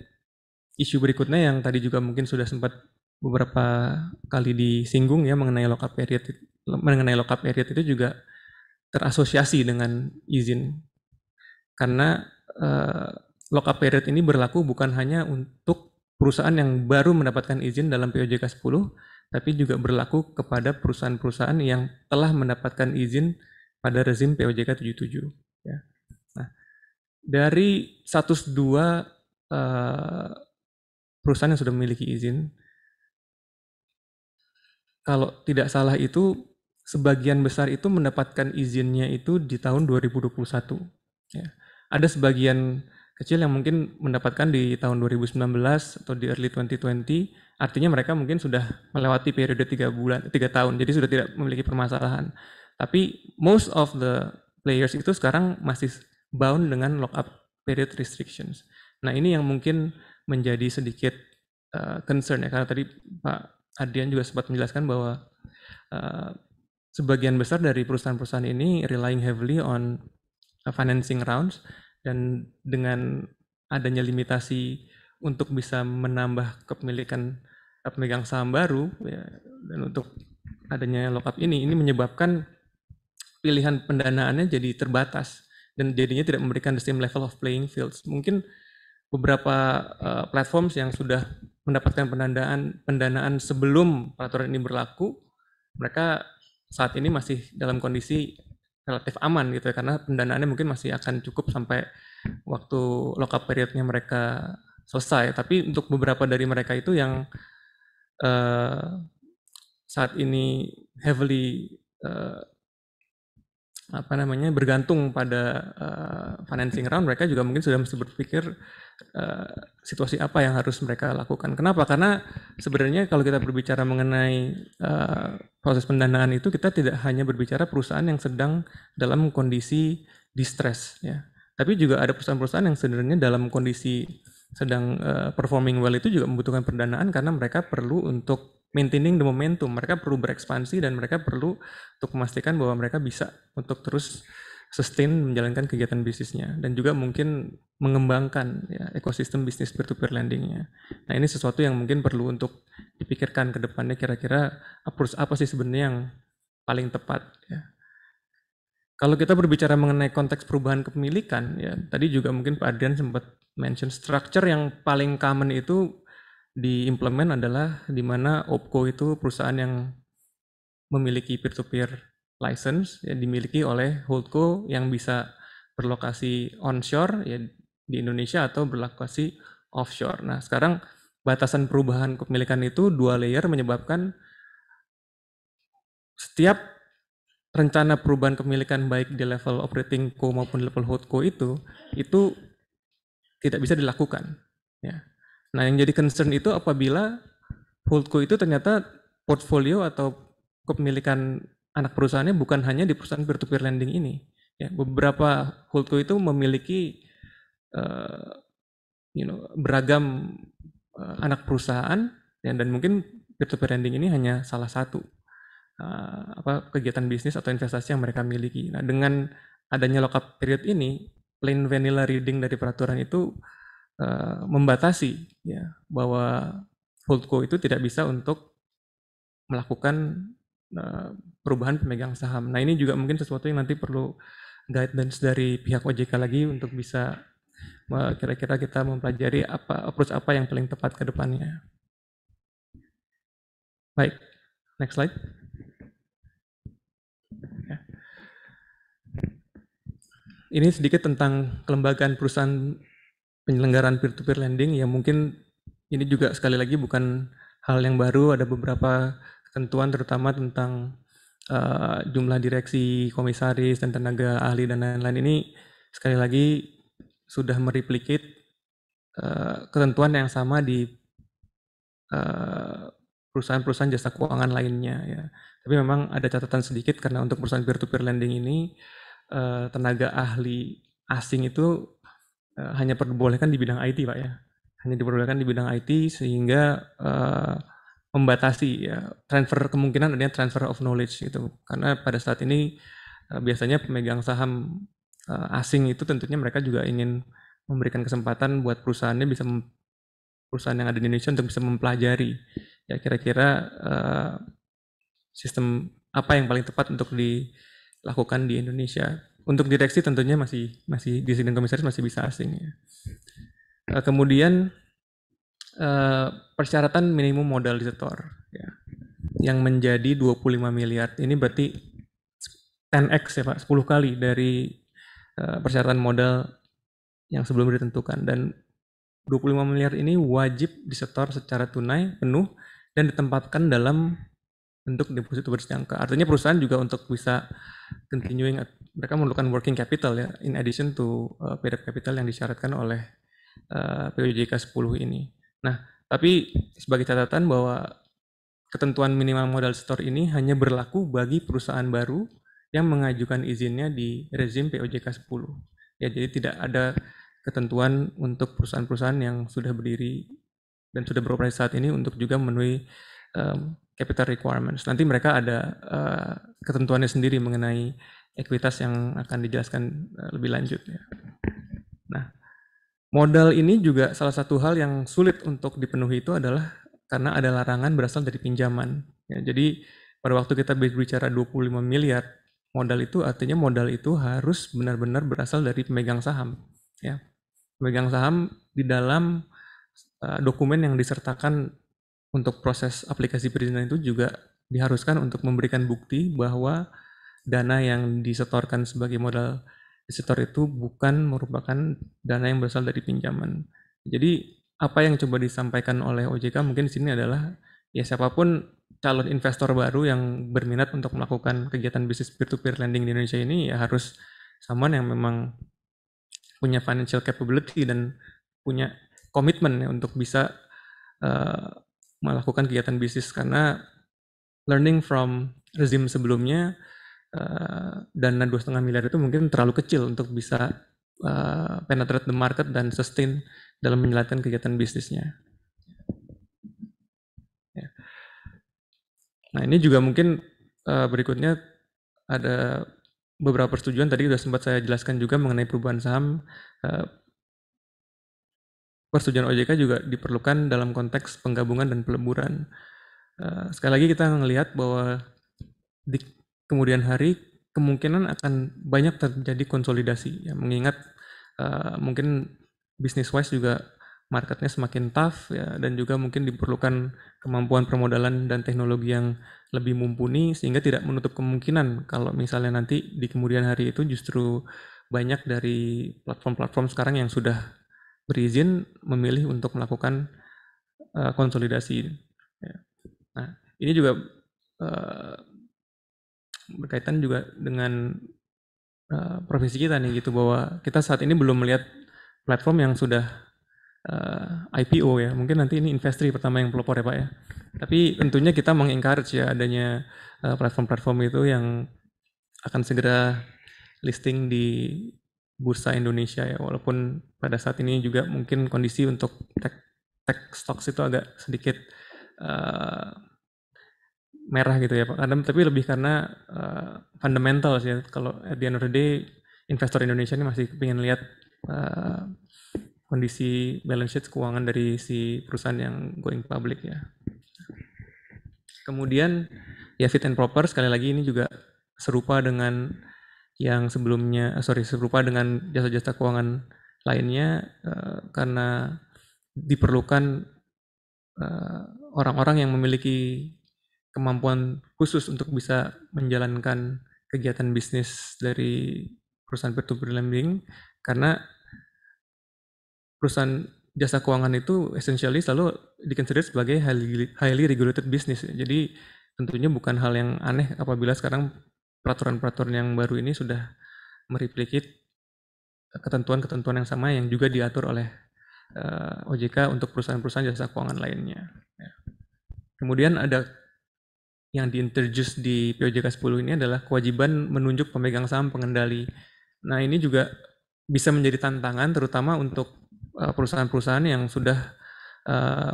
isu berikutnya yang tadi juga mungkin sudah sempat beberapa kali disinggung ya mengenai lock-up period itu juga terasosiasi dengan izin. Karena lock-up period ini berlaku bukan hanya untuk perusahaan yang baru mendapatkan izin dalam POJK 10, tapi juga berlaku kepada perusahaan-perusahaan yang telah mendapatkan izin pada rezim POJK 77. Ya. Nah, dari 102 perusahaan yang sudah memiliki izin, kalau tidak salah itu sebagian besar itu mendapatkan izinnya itu di tahun 2021. Ya. Ada sebagian kecil yang mungkin mendapatkan di tahun 2019 atau di early 2020, artinya mereka mungkin sudah melewati periode 3 tahun, jadi sudah tidak memiliki permasalahan. Tapi most of the players itu sekarang masih bound dengan lock-up period restrictions. Nah ini yang mungkin menjadi sedikit concern ya, karena tadi Pak Adrian juga sempat menjelaskan bahwa sebagian besar dari perusahaan-perusahaan ini relying heavily on financing rounds, dan dengan adanya limitasi untuk bisa menambah kepemilikan pemegang saham baru ya, dan untuk adanya lockup ini menyebabkan pilihan pendanaannya jadi terbatas dan jadinya tidak memberikan the same level of playing fields. Mungkin beberapa platforms yang sudah mendapatkan pendanaan sebelum peraturan ini berlaku, mereka saat ini masih dalam kondisi relatif aman gitu ya, karena pendanaannya mungkin masih akan cukup sampai waktu lockup periodnya mereka selesai. Tapi untuk beberapa dari mereka itu yang saat ini heavily bergantung pada financing round, mereka juga mungkin sudah mesti berpikir situasi apa yang harus mereka lakukan. Kenapa? Karena sebenarnya kalau kita berbicara mengenai proses pendanaan itu, kita tidak hanya berbicara perusahaan yang sedang dalam kondisi distress ya, tapi juga ada perusahaan-perusahaan yang sebenarnya dalam kondisi sedang performing well itu juga membutuhkan pendanaan karena mereka perlu untuk maintaining the momentum, mereka perlu berekspansi dan mereka perlu untuk memastikan bahwa mereka bisa untuk terus sustain menjalankan kegiatan bisnisnya dan juga mungkin mengembangkan ya, ekosistem bisnis peer-to-peer lendingnya. Nah ini sesuatu yang mungkin perlu untuk dipikirkan ke depannya, kira-kira approach apa sih sebenarnya yang paling tepat ya. Kalau kita berbicara mengenai konteks perubahan kepemilikan ya, tadi juga mungkin Pak Adrian sempat mention structure yang paling common itu diimplement adalah di mana OPCO itu perusahaan yang memiliki peer-to-peer license ya, dimiliki oleh holdco yang bisa berlokasi onshore ya di Indonesia atau berlokasi offshore. Nah, sekarang batasan perubahan kepemilikan itu 2 layer menyebabkan setiap rencana perubahan kepemilikan baik di level operating co maupun level holdco itu tidak bisa dilakukan ya. Nah, yang jadi concern itu apabila holdco itu ternyata portfolio atau kepemilikan anak perusahaannya bukan hanya di perusahaan peer-to-peer lending ini. Ya, beberapa holdco itu memiliki beragam anak perusahaan dan mungkin peer-to-peer lending ini hanya salah satu kegiatan bisnis atau investasi yang mereka miliki. Nah, dengan adanya lockup period ini, plain vanilla reading dari peraturan itu membatasi ya bahwa holdco itu tidak bisa untuk melakukan perubahan pemegang saham. Nah ini juga mungkin sesuatu yang nanti perlu guidance dari pihak OJK lagi untuk bisa kira-kira kita mempelajari approach apa yang paling tepat ke depannya. Baik, next slide. Ya. Ini sedikit tentang kelembagaan perusahaan penyelenggaraan peer-to-peer lending yang mungkin ini juga sekali lagi bukan hal yang baru, ada beberapa ketentuan terutama tentang jumlah direksi, komisaris, dan tenaga ahli dan lain-lain. Ini sekali lagi sudah mereplikate ketentuan yang sama di perusahaan-perusahaan jasa keuangan lainnya ya. Tapi memang ada catatan sedikit karena untuk perusahaan peer-to-peer lending ini tenaga ahli asing itu hanya diperbolehkan di bidang IT, Pak ya. Hanya diperbolehkan di bidang IT sehingga membatasi ya transfer, kemungkinan adanya transfer of knowledge gitu. Karena pada saat ini biasanya pemegang saham asing itu tentunya mereka juga ingin memberikan kesempatan buat perusahaannya bisa perusahaan yang ada di Indonesia untuk bisa mempelajari ya kira-kira sistem apa yang paling tepat untuk dilakukan di Indonesia. Untuk direksi tentunya masih direksi dan komisaris masih bisa asing ya. Kemudian persyaratan minimum modal disetor ya, yang menjadi 25 miliar. Ini berarti 10x ya Pak, 10 kali dari persyaratan modal yang sebelum ditentukan. Dan 25 miliar ini wajib disetor secara tunai penuh dan ditempatkan dalam bentuk deposito berjangka. Artinya perusahaan juga untuk bisa continuing, mereka memerlukan working capital ya, in addition to paid up capital yang disyaratkan oleh POJK 10 ini. Nah, tapi sebagai catatan bahwa ketentuan minimal modal setor ini hanya berlaku bagi perusahaan baru yang mengajukan izinnya di rezim POJK 10. Ya, jadi tidak ada ketentuan untuk perusahaan-perusahaan yang sudah berdiri dan sudah beroperasi saat ini untuk juga memenuhi capital requirements. Nanti mereka ada ketentuannya sendiri mengenai ekuitas yang akan dijelaskan lebih lanjut. Ya. Nah, modal ini juga salah satu hal yang sulit untuk dipenuhi itu adalah karena ada larangan berasal dari pinjaman. Ya, jadi pada waktu kita berbicara 25 miliar modal itu artinya modal itu harus benar-benar berasal dari pemegang saham. Ya. Pemegang saham di dalam dokumen yang disertakan untuk proses aplikasi perizinan itu juga diharuskan untuk memberikan bukti bahwa dana yang disetorkan sebagai modal disetor itu bukan merupakan dana yang berasal dari pinjaman. Jadi apa yang coba disampaikan oleh OJK mungkin di sini adalah ya siapapun calon investor baru yang berminat untuk melakukan kegiatan bisnis peer-to-peer lending di Indonesia ini ya harus someone yang memang punya financial capability dan punya komitmen ya, untuk bisa melakukan kegiatan bisnis karena learning from rezim sebelumnya dana 2,5 miliar itu mungkin terlalu kecil untuk bisa penetrate the market dan sustain dalam menjalankan kegiatan bisnisnya. Ya. Nah ini juga mungkin berikutnya ada beberapa persetujuan tadi sudah sempat saya jelaskan juga mengenai perubahan saham. Persetujuan OJK juga diperlukan dalam konteks penggabungan dan peleburan. Sekali lagi kita melihat bahwa di kemudian hari kemungkinan akan banyak terjadi konsolidasi. Ya, mengingat mungkin business wise juga marketnya semakin tough ya, dan juga mungkin diperlukan kemampuan permodalan dan teknologi yang lebih mumpuni sehingga tidak menutup kemungkinan kalau misalnya nanti di kemudian hari itu justru banyak dari platform-platform sekarang yang sudah berizin memilih untuk melakukan konsolidasi. Ya. Nah, ini juga berkaitan juga dengan profesi kita nih gitu bahwa kita saat ini belum melihat platform yang sudah IPO ya. Mungkin nanti ini investri pertama yang pelopor ya Pak ya. Tapi tentunya kita mengencourage ya adanya platform-platform itu yang akan segera listing di bursa Indonesia ya, walaupun pada saat ini juga mungkin kondisi untuk tech stocks itu agak sedikit merah gitu ya Pak. Tapi lebih karena fundamental sih ya. Kalau at the end of the day investor Indonesia ini masih ingin lihat kondisi balance sheet keuangan dari si perusahaan yang going public ya. Kemudian ya fit and proper sekali lagi ini juga serupa dengan yang sebelumnya, serupa dengan jasa-jasa keuangan lainnya karena diperlukan orang-orang yang memiliki kemampuan khusus untuk bisa menjalankan kegiatan bisnis dari perusahaan peer-to-peer lending, karena perusahaan jasa keuangan itu essentially selalu dikonsider sebagai highly regulated business. Jadi tentunya bukan hal yang aneh apabila sekarang peraturan-peraturan yang baru ini sudah mereplikate ketentuan-ketentuan yang sama yang juga diatur oleh OJK untuk perusahaan-perusahaan jasa keuangan lainnya. Kemudian ada yang diintroduce di POJK 10 ini adalah kewajiban menunjuk pemegang saham pengendali. Nah, ini juga bisa menjadi tantangan terutama untuk perusahaan-perusahaan yang sudah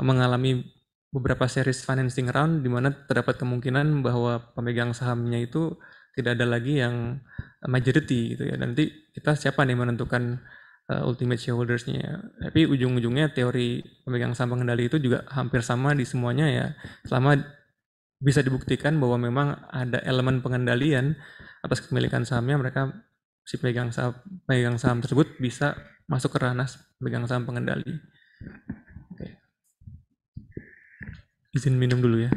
mengalami beberapa series financing round di mana terdapat kemungkinan bahwa pemegang sahamnya itu tidak ada lagi yang majority gitu ya. Nanti kita siapa nih menentukan ultimate shareholders-nya. Tapi ujung-ujungnya teori pemegang saham pengendali itu juga hampir sama di semuanya ya. Selama bisa dibuktikan bahwa memang ada elemen pengendalian atas kepemilikan sahamnya, mereka si pemegang saham tersebut bisa masuk ke ranah pemegang saham pengendali. Oke. Izin minum dulu ya.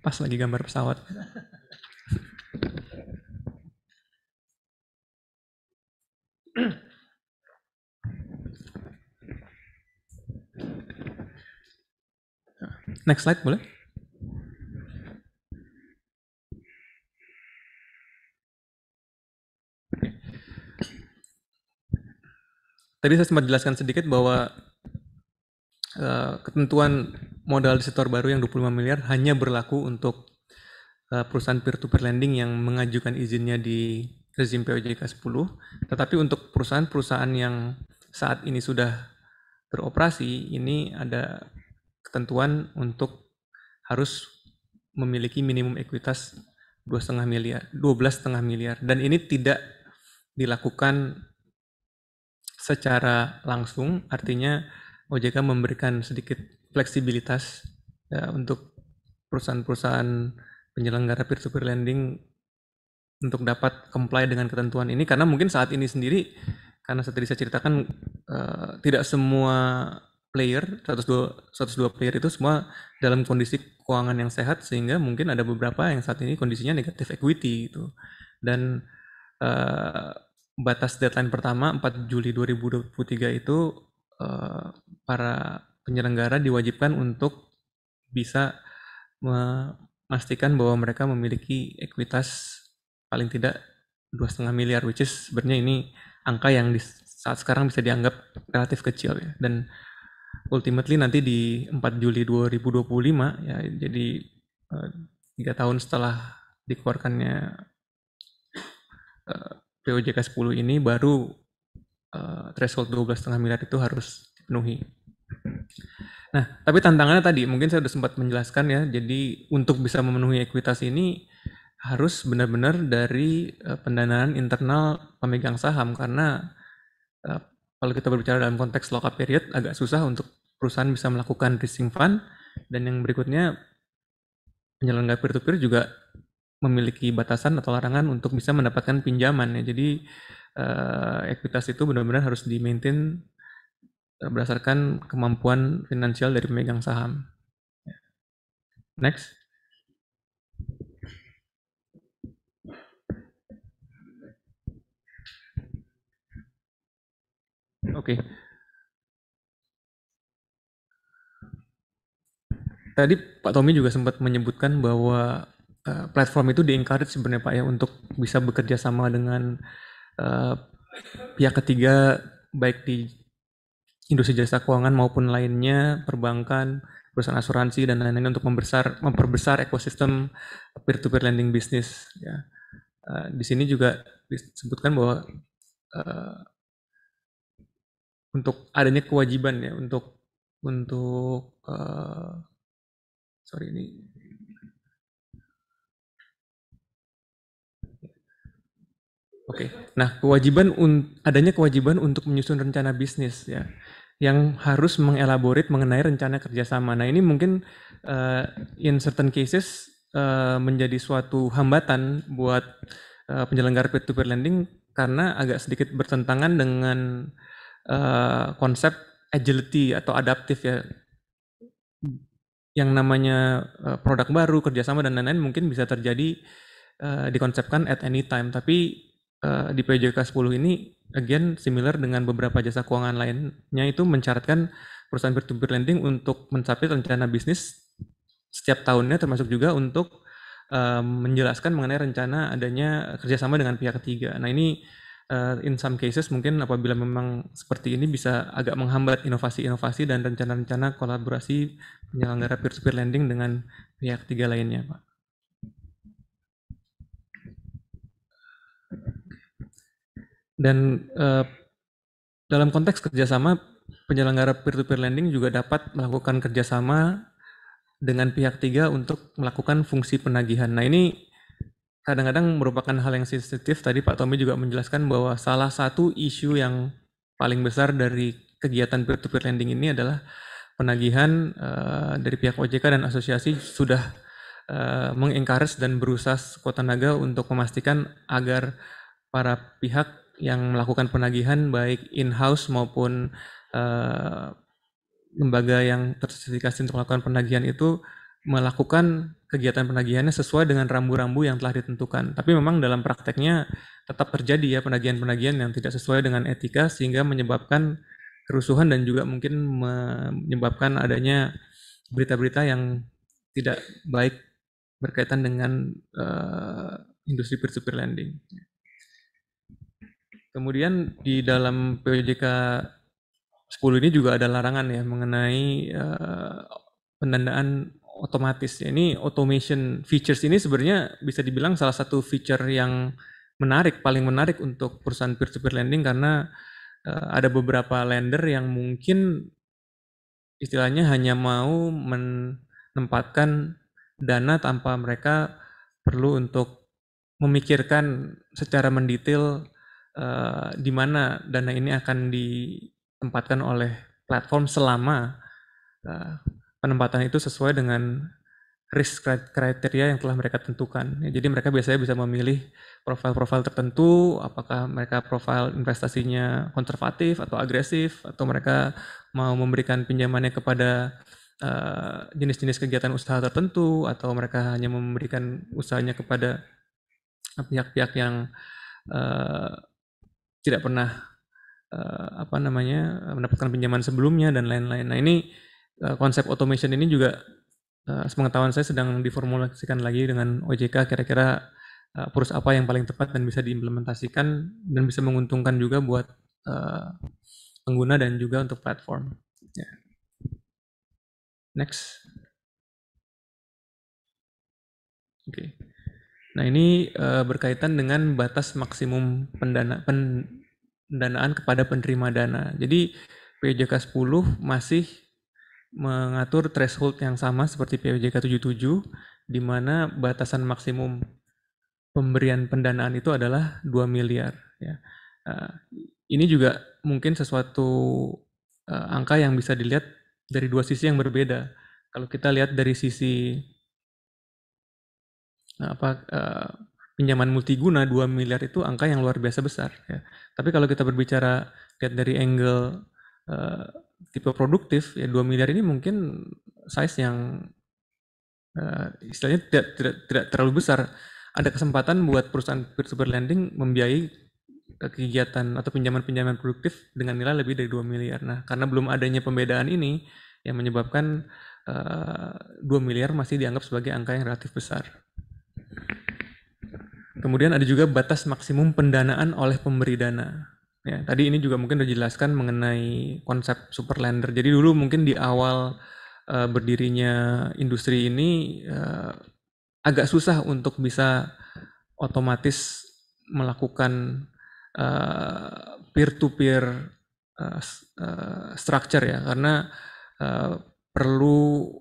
Pas lagi gambar pesawat. Next slide boleh? Tadi saya sempat jelaskan sedikit bahwa ketentuan modal di sektor baru yang 25 miliar hanya berlaku untuk perusahaan peer-to-peer lending yang mengajukan izinnya di rezim POJK 10. Tetapi untuk perusahaan-perusahaan yang saat ini sudah beroperasi, ini ada ketentuan untuk harus memiliki minimum ekuitas 12,5 miliar. Dan ini tidak dilakukan secara langsung, artinya OJK memberikan sedikit fleksibilitas ya, untuk perusahaan-perusahaan penyelenggara peer-to-peer lending untuk dapat comply dengan ketentuan ini, karena mungkin saat ini sendiri, karena seperti saya ceritakan, tidak semua player, 102 player itu semua dalam kondisi keuangan yang sehat, sehingga mungkin ada beberapa yang saat ini kondisinya negatif equity gitu. Dan batas deadline pertama 4 Juli 2023 itu para penyelenggara diwajibkan untuk bisa memastikan bahwa mereka memiliki ekuitas paling tidak 2,5 miliar, which is sebenarnya ini angka yang di saat sekarang bisa dianggap relatif kecil ya. Dan ultimately nanti di 4 Juli 2025 ya, jadi 3 tahun setelah dikeluarkannya POJK 10 ini baru threshold 12,5 miliar itu harus dipenuhi. Nah, tapi tantangannya tadi mungkin saya sudah sempat menjelaskan ya. Jadi untuk bisa memenuhi ekuitas ini harus benar-benar dari pendanaan internal pemegang saham, karena kalau kita berbicara dalam konteks lock-up period agak susah untuk perusahaan bisa melakukan raising fund. Dan yang berikutnya, penyelenggara peer-to-peer juga memiliki batasan atau larangan untuk bisa mendapatkan pinjaman ya. Jadi ekuitas itu benar-benar harus di-maintain berdasarkan kemampuan finansial dari pemegang saham. Next. Oke. Tadi Pak Tommy juga sempat menyebutkan bahwa platform itu di-encourage sebenarnya Pak ya untuk bisa bekerja sama dengan pihak ketiga baik di industri jasa keuangan maupun lainnya, perbankan, perusahaan asuransi dan lain-lain untuk memperbesar ekosistem peer-to-peer lending bisnis ya. Di sini juga disebutkan bahwa untuk adanya kewajiban ya untuk Nah, adanya kewajiban untuk menyusun rencana bisnis ya, yang harus mengelaborate mengenai rencana kerjasama. Nah, ini mungkin in certain cases menjadi suatu hambatan buat penyelenggara peer-to-peer lending karena agak sedikit bertentangan dengan konsep agility atau adaptif ya. Yang namanya produk baru, kerjasama dan lain-lain mungkin bisa terjadi dikonsepkan at any time. Tapi di PJK 10 ini again similar dengan beberapa jasa keuangan lainnya itu mensyaratkan perusahaan peer-to-peer lending untuk mencapai rencana bisnis setiap tahunnya, termasuk juga untuk menjelaskan mengenai rencana adanya kerjasama dengan pihak ketiga. Nah ini in some cases mungkin apabila memang seperti ini bisa agak menghambat inovasi-inovasi dan rencana-rencana kolaborasi penyelenggara peer-to-peer lending dengan pihak ketiga lainnya, Pak. Dan dalam konteks kerjasama, penyelenggara peer-to-peer lending juga dapat melakukan kerjasama dengan pihak ketiga untuk melakukan fungsi penagihan. Nah ini kadang-kadang merupakan hal yang sensitif. Tadi Pak Tommy juga menjelaskan bahwa salah satu isu yang paling besar dari kegiatan peer-to-peer lending ini adalah penagihan dari pihak OJK dan asosiasi sudah mengencourage dan berusaha sekuat tenaga untuk memastikan agar para pihak yang melakukan penagihan baik in-house maupun lembaga yang tersertifikasi untuk melakukan penagihan itu melakukan kegiatan penagihannya sesuai dengan rambu-rambu yang telah ditentukan. Tapi memang dalam prakteknya tetap terjadi ya penagihan-penagihan yang tidak sesuai dengan etika sehingga menyebabkan kerusuhan dan juga mungkin menyebabkan adanya berita-berita yang tidak baik berkaitan dengan industri peer-to-peer lending. Kemudian di dalam PJK 10 ini juga ada larangan ya mengenai pendanaan otomatis. Ini automation features ini sebenarnya bisa dibilang salah satu feature yang menarik, paling menarik untuk perusahaan peer-to-peer lending karena ada beberapa lender yang mungkin istilahnya hanya mau menempatkan dana tanpa mereka perlu untuk memikirkan secara mendetail di mana dana ini akan ditempatkan oleh platform selama penempatan itu sesuai dengan risk kriteria yang telah mereka tentukan. Jadi mereka biasanya bisa memilih profil-profil tertentu, apakah mereka profil investasinya konservatif atau agresif, atau mereka mau memberikan pinjamannya kepada jenis-jenis kegiatan usaha tertentu, atau mereka hanya memberikan usahanya kepada pihak-pihak yang tidak pernah mendapatkan pinjaman sebelumnya dan lain-lain. Nah ini konsep automation ini juga sepengetahuan saya sedang diformulasikan lagi dengan OJK kira-kira approach apa yang paling tepat dan bisa diimplementasikan dan bisa menguntungkan juga buat pengguna dan juga untuk platform. Yeah. Next. Oke. Okay. Nah ini berkaitan dengan batas maksimum pendanaan kepada penerima dana. Jadi PJK 10 masih mengatur threshold yang sama seperti PJK 77, di mana batasan maksimum pemberian pendanaan itu adalah 2 miliar. Ya. Ini juga mungkin sesuatu angka yang bisa dilihat dari dua sisi yang berbeda. Kalau kita lihat dari sisi pinjaman multiguna 2 miliar itu angka yang luar biasa besar. Ya. Tapi kalau kita berbicara lihat dari angle tipe produktif, ya 2 miliar ini mungkin size yang istilahnya tidak terlalu besar. Ada kesempatan buat perusahaan peer-to-peer lending membiayai kegiatan atau pinjaman-pinjaman produktif dengan nilai lebih dari 2 miliar. Nah, karena belum adanya pembedaan ini yang menyebabkan 2 miliar masih dianggap sebagai angka yang relatif besar. Kemudian ada juga batas maksimum pendanaan oleh pemberi dana. Ya, tadi ini juga mungkin sudah dijelaskan mengenai konsep super lender. Jadi dulu mungkin di awal berdirinya industri ini agak susah untuk bisa otomatis melakukan peer-to-peer structure ya, karena perlu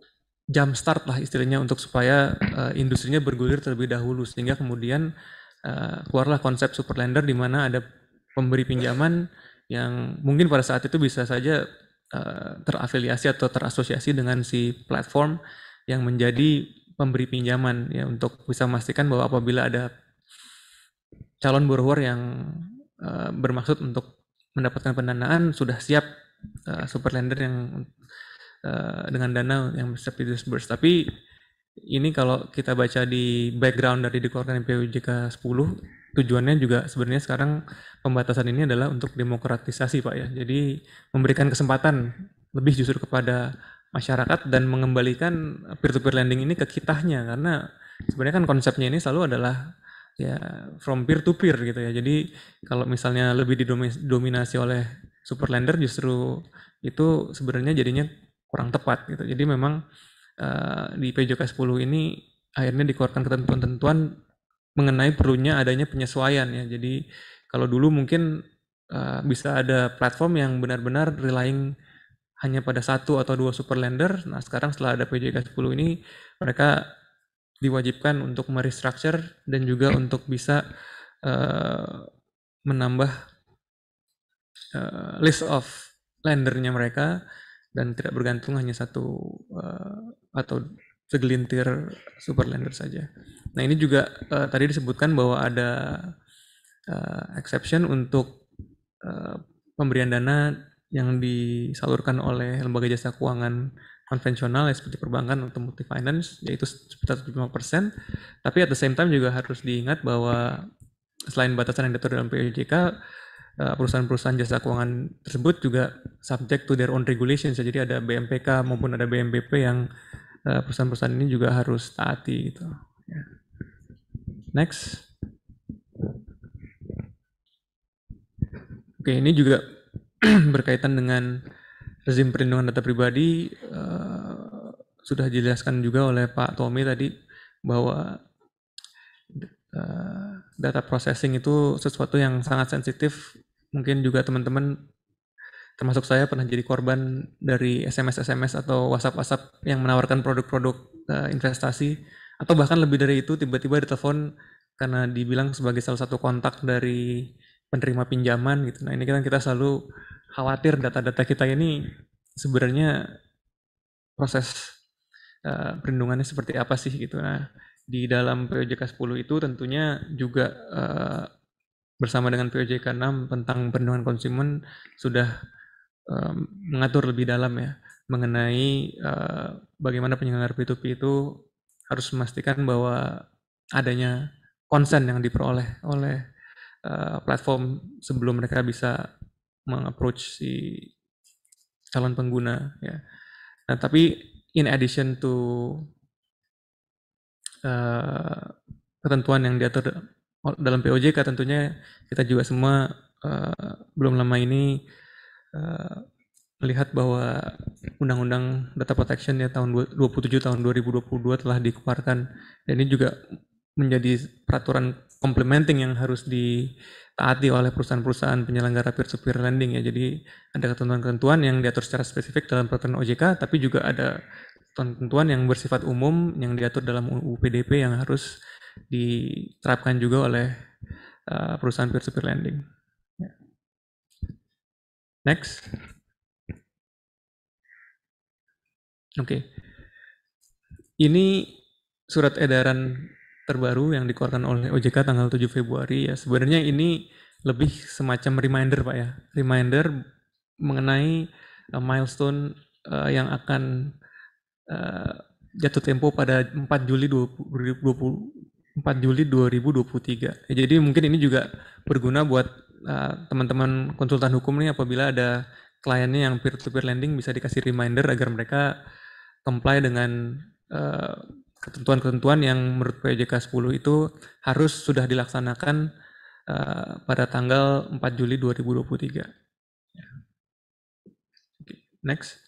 jump start lah istilahnya untuk supaya industrinya bergulir terlebih dahulu, sehingga kemudian keluarlah konsep super lender di mana ada pemberi pinjaman yang mungkin pada saat itu bisa saja terafiliasi atau terasosiasi dengan si platform yang menjadi pemberi pinjaman ya, untuk bisa memastikan bahwa apabila ada calon borrower yang bermaksud untuk mendapatkan pendanaan sudah siap super lender yang dengan dana yang bisa disburse. Tapi ini kalau kita baca di background dari dikeluarkan POJK 10, tujuannya juga sebenarnya sekarang pembatasan ini adalah untuk demokratisasi Pak ya. Jadi memberikan kesempatan lebih justru kepada masyarakat dan mengembalikan peer-to-peer lending ini ke kitanya, karena sebenarnya kan konsepnya ini selalu adalah ya from peer to peer gitu ya. Jadi kalau misalnya lebih didominasi oleh super lender, justru itu sebenarnya jadinya kurang tepat gitu. Jadi memang di PJK 10 ini akhirnya dikeluarkan ketentuan-ketentuan mengenai perlunya adanya penyesuaian ya. Jadi kalau dulu mungkin bisa ada platform yang benar-benar relying hanya pada satu atau dua super lender. Nah sekarang setelah ada PJK 10 ini, mereka diwajibkan untuk merestructure dan juga untuk bisa menambah list of lendernya mereka dan tidak bergantung hanya satu atau segelintir super lender saja. Nah ini juga tadi disebutkan bahwa ada exception untuk pemberian dana yang disalurkan oleh lembaga jasa keuangan konvensional ya, seperti perbankan atau multi finance, yaitu sekitar 75%. Tapi at the same time juga harus diingat bahwa selain batasan yang diatur dalam POJK, perusahaan-perusahaan jasa keuangan tersebut juga subject to their own regulations. Jadi ada BMPK maupun ada BMPP yang perusahaan-perusahaan ini juga harus taati gitu. Next. Oke, ini juga berkaitan dengan rezim perlindungan data pribadi. Sudah dijelaskan juga oleh Pak Tommy tadi bahwa data processing itu sesuatu yang sangat sensitif. Mungkin juga teman-teman termasuk saya pernah jadi korban dari SMS-SMS atau WhatsApp-WhatsApp yang menawarkan produk-produk investasi, atau bahkan lebih dari itu tiba-tiba ditelepon karena dibilang sebagai salah satu kontak dari penerima pinjaman gitu. Nah ini kan kita selalu khawatir data-data kita ini sebenarnya proses perlindungannya seperti apa sih gitu. Nah di dalam POJK 10 itu tentunya juga bersama dengan POJK 6 tentang perlindungan konsumen sudah mengatur lebih dalam ya mengenai bagaimana penyelenggara P2P itu harus memastikan bahwa adanya konsen yang diperoleh oleh platform sebelum mereka bisa mengapproach si calon pengguna ya. Nah, tapi in addition to ketentuan yang diatur dalam POJK, tentunya kita juga semua belum lama ini melihat bahwa Undang-Undang Data Protection ya tahun 27 tahun 2022 telah dikeluarkan, dan ini juga menjadi peraturan complementing yang harus ditaati oleh perusahaan-perusahaan penyelenggara peer-to-peer lending ya. Jadi ada ketentuan-ketentuan yang diatur secara spesifik dalam peraturan OJK, tapi juga ada ketentuan yang bersifat umum yang diatur dalam UU PDP yang harus diterapkan juga oleh perusahaan peer-to-peer lending. Next. Oke. Ini surat edaran terbaru yang dikeluarkan oleh OJK tanggal 7 Februari ya. Sebenarnya ini lebih semacam reminder Pak ya. Reminder mengenai milestone yang akan jatuh tempo pada 4 Juli 2023. Jadi mungkin ini juga berguna buat teman-teman konsultan hukum nih, apabila ada kliennya yang peer-to-peer lending bisa dikasih reminder agar mereka comply dengan ketentuan-ketentuan yang menurut POJK 10 itu harus sudah dilaksanakan pada tanggal 4 Juli 2023. Next.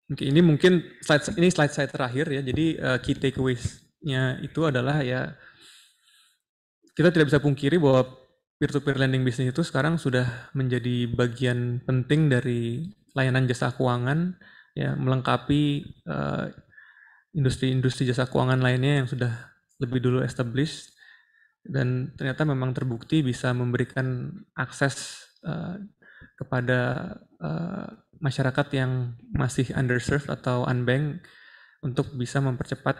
Oke, ini mungkin slide saya terakhir ya. Jadi key takeaways-nya itu adalah ya, kita tidak bisa pungkiri bahwa peer-to-peer lending bisnis itu sekarang sudah menjadi bagian penting dari layanan jasa keuangan ya, melengkapi industri-industri jasa keuangan lainnya yang sudah lebih dulu established, dan ternyata memang terbukti bisa memberikan akses kepada masyarakat yang masih underserved atau unbanked untuk bisa mempercepat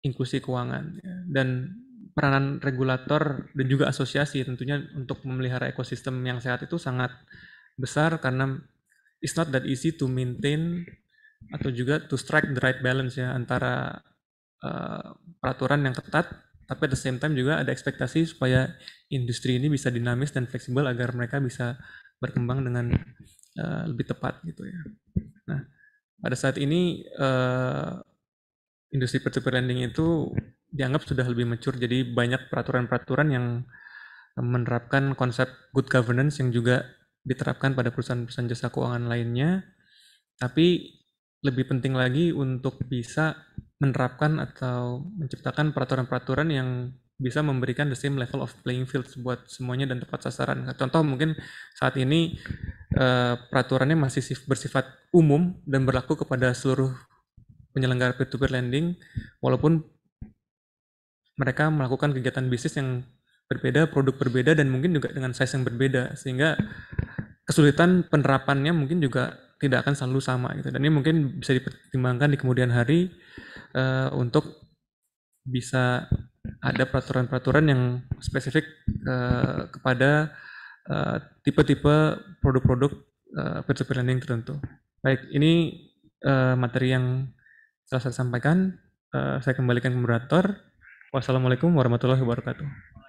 inklusi keuangan. Dan peranan regulator dan juga asosiasi tentunya untuk memelihara ekosistem yang sehat itu sangat besar, karena it's not that easy to maintain atau juga to strike the right balance ya antara peraturan yang ketat, tapi at the same time juga ada ekspektasi supaya industri ini bisa dinamis dan fleksibel agar mereka bisa berkembang dengan lebih tepat gitu ya. Nah, pada saat ini industri peer-to-peer lending itu dianggap sudah lebih mature, jadi banyak peraturan-peraturan yang menerapkan konsep good governance yang juga diterapkan pada perusahaan-perusahaan jasa keuangan lainnya. Tapi lebih penting lagi untuk bisa menerapkan atau menciptakan peraturan-peraturan yang bisa memberikan the same level of playing field buat semuanya dan tepat sasaran. Contoh mungkin saat ini peraturannya masih bersifat umum dan berlaku kepada seluruh penyelenggara peer-to-peer lending, walaupun mereka melakukan kegiatan bisnis yang berbeda, produk berbeda, dan mungkin juga dengan size yang berbeda, sehingga kesulitan penerapannya mungkin juga tidak akan selalu sama gitu. Dan ini mungkin bisa dipertimbangkan di kemudian hari untuk bisa ada peraturan-peraturan yang spesifik kepada tipe-tipe produk-produk peer-to-peer lending tertentu. Baik, ini materi yang telah saya sampaikan. Saya kembalikan ke moderator. Wassalamualaikum warahmatullahi wabarakatuh.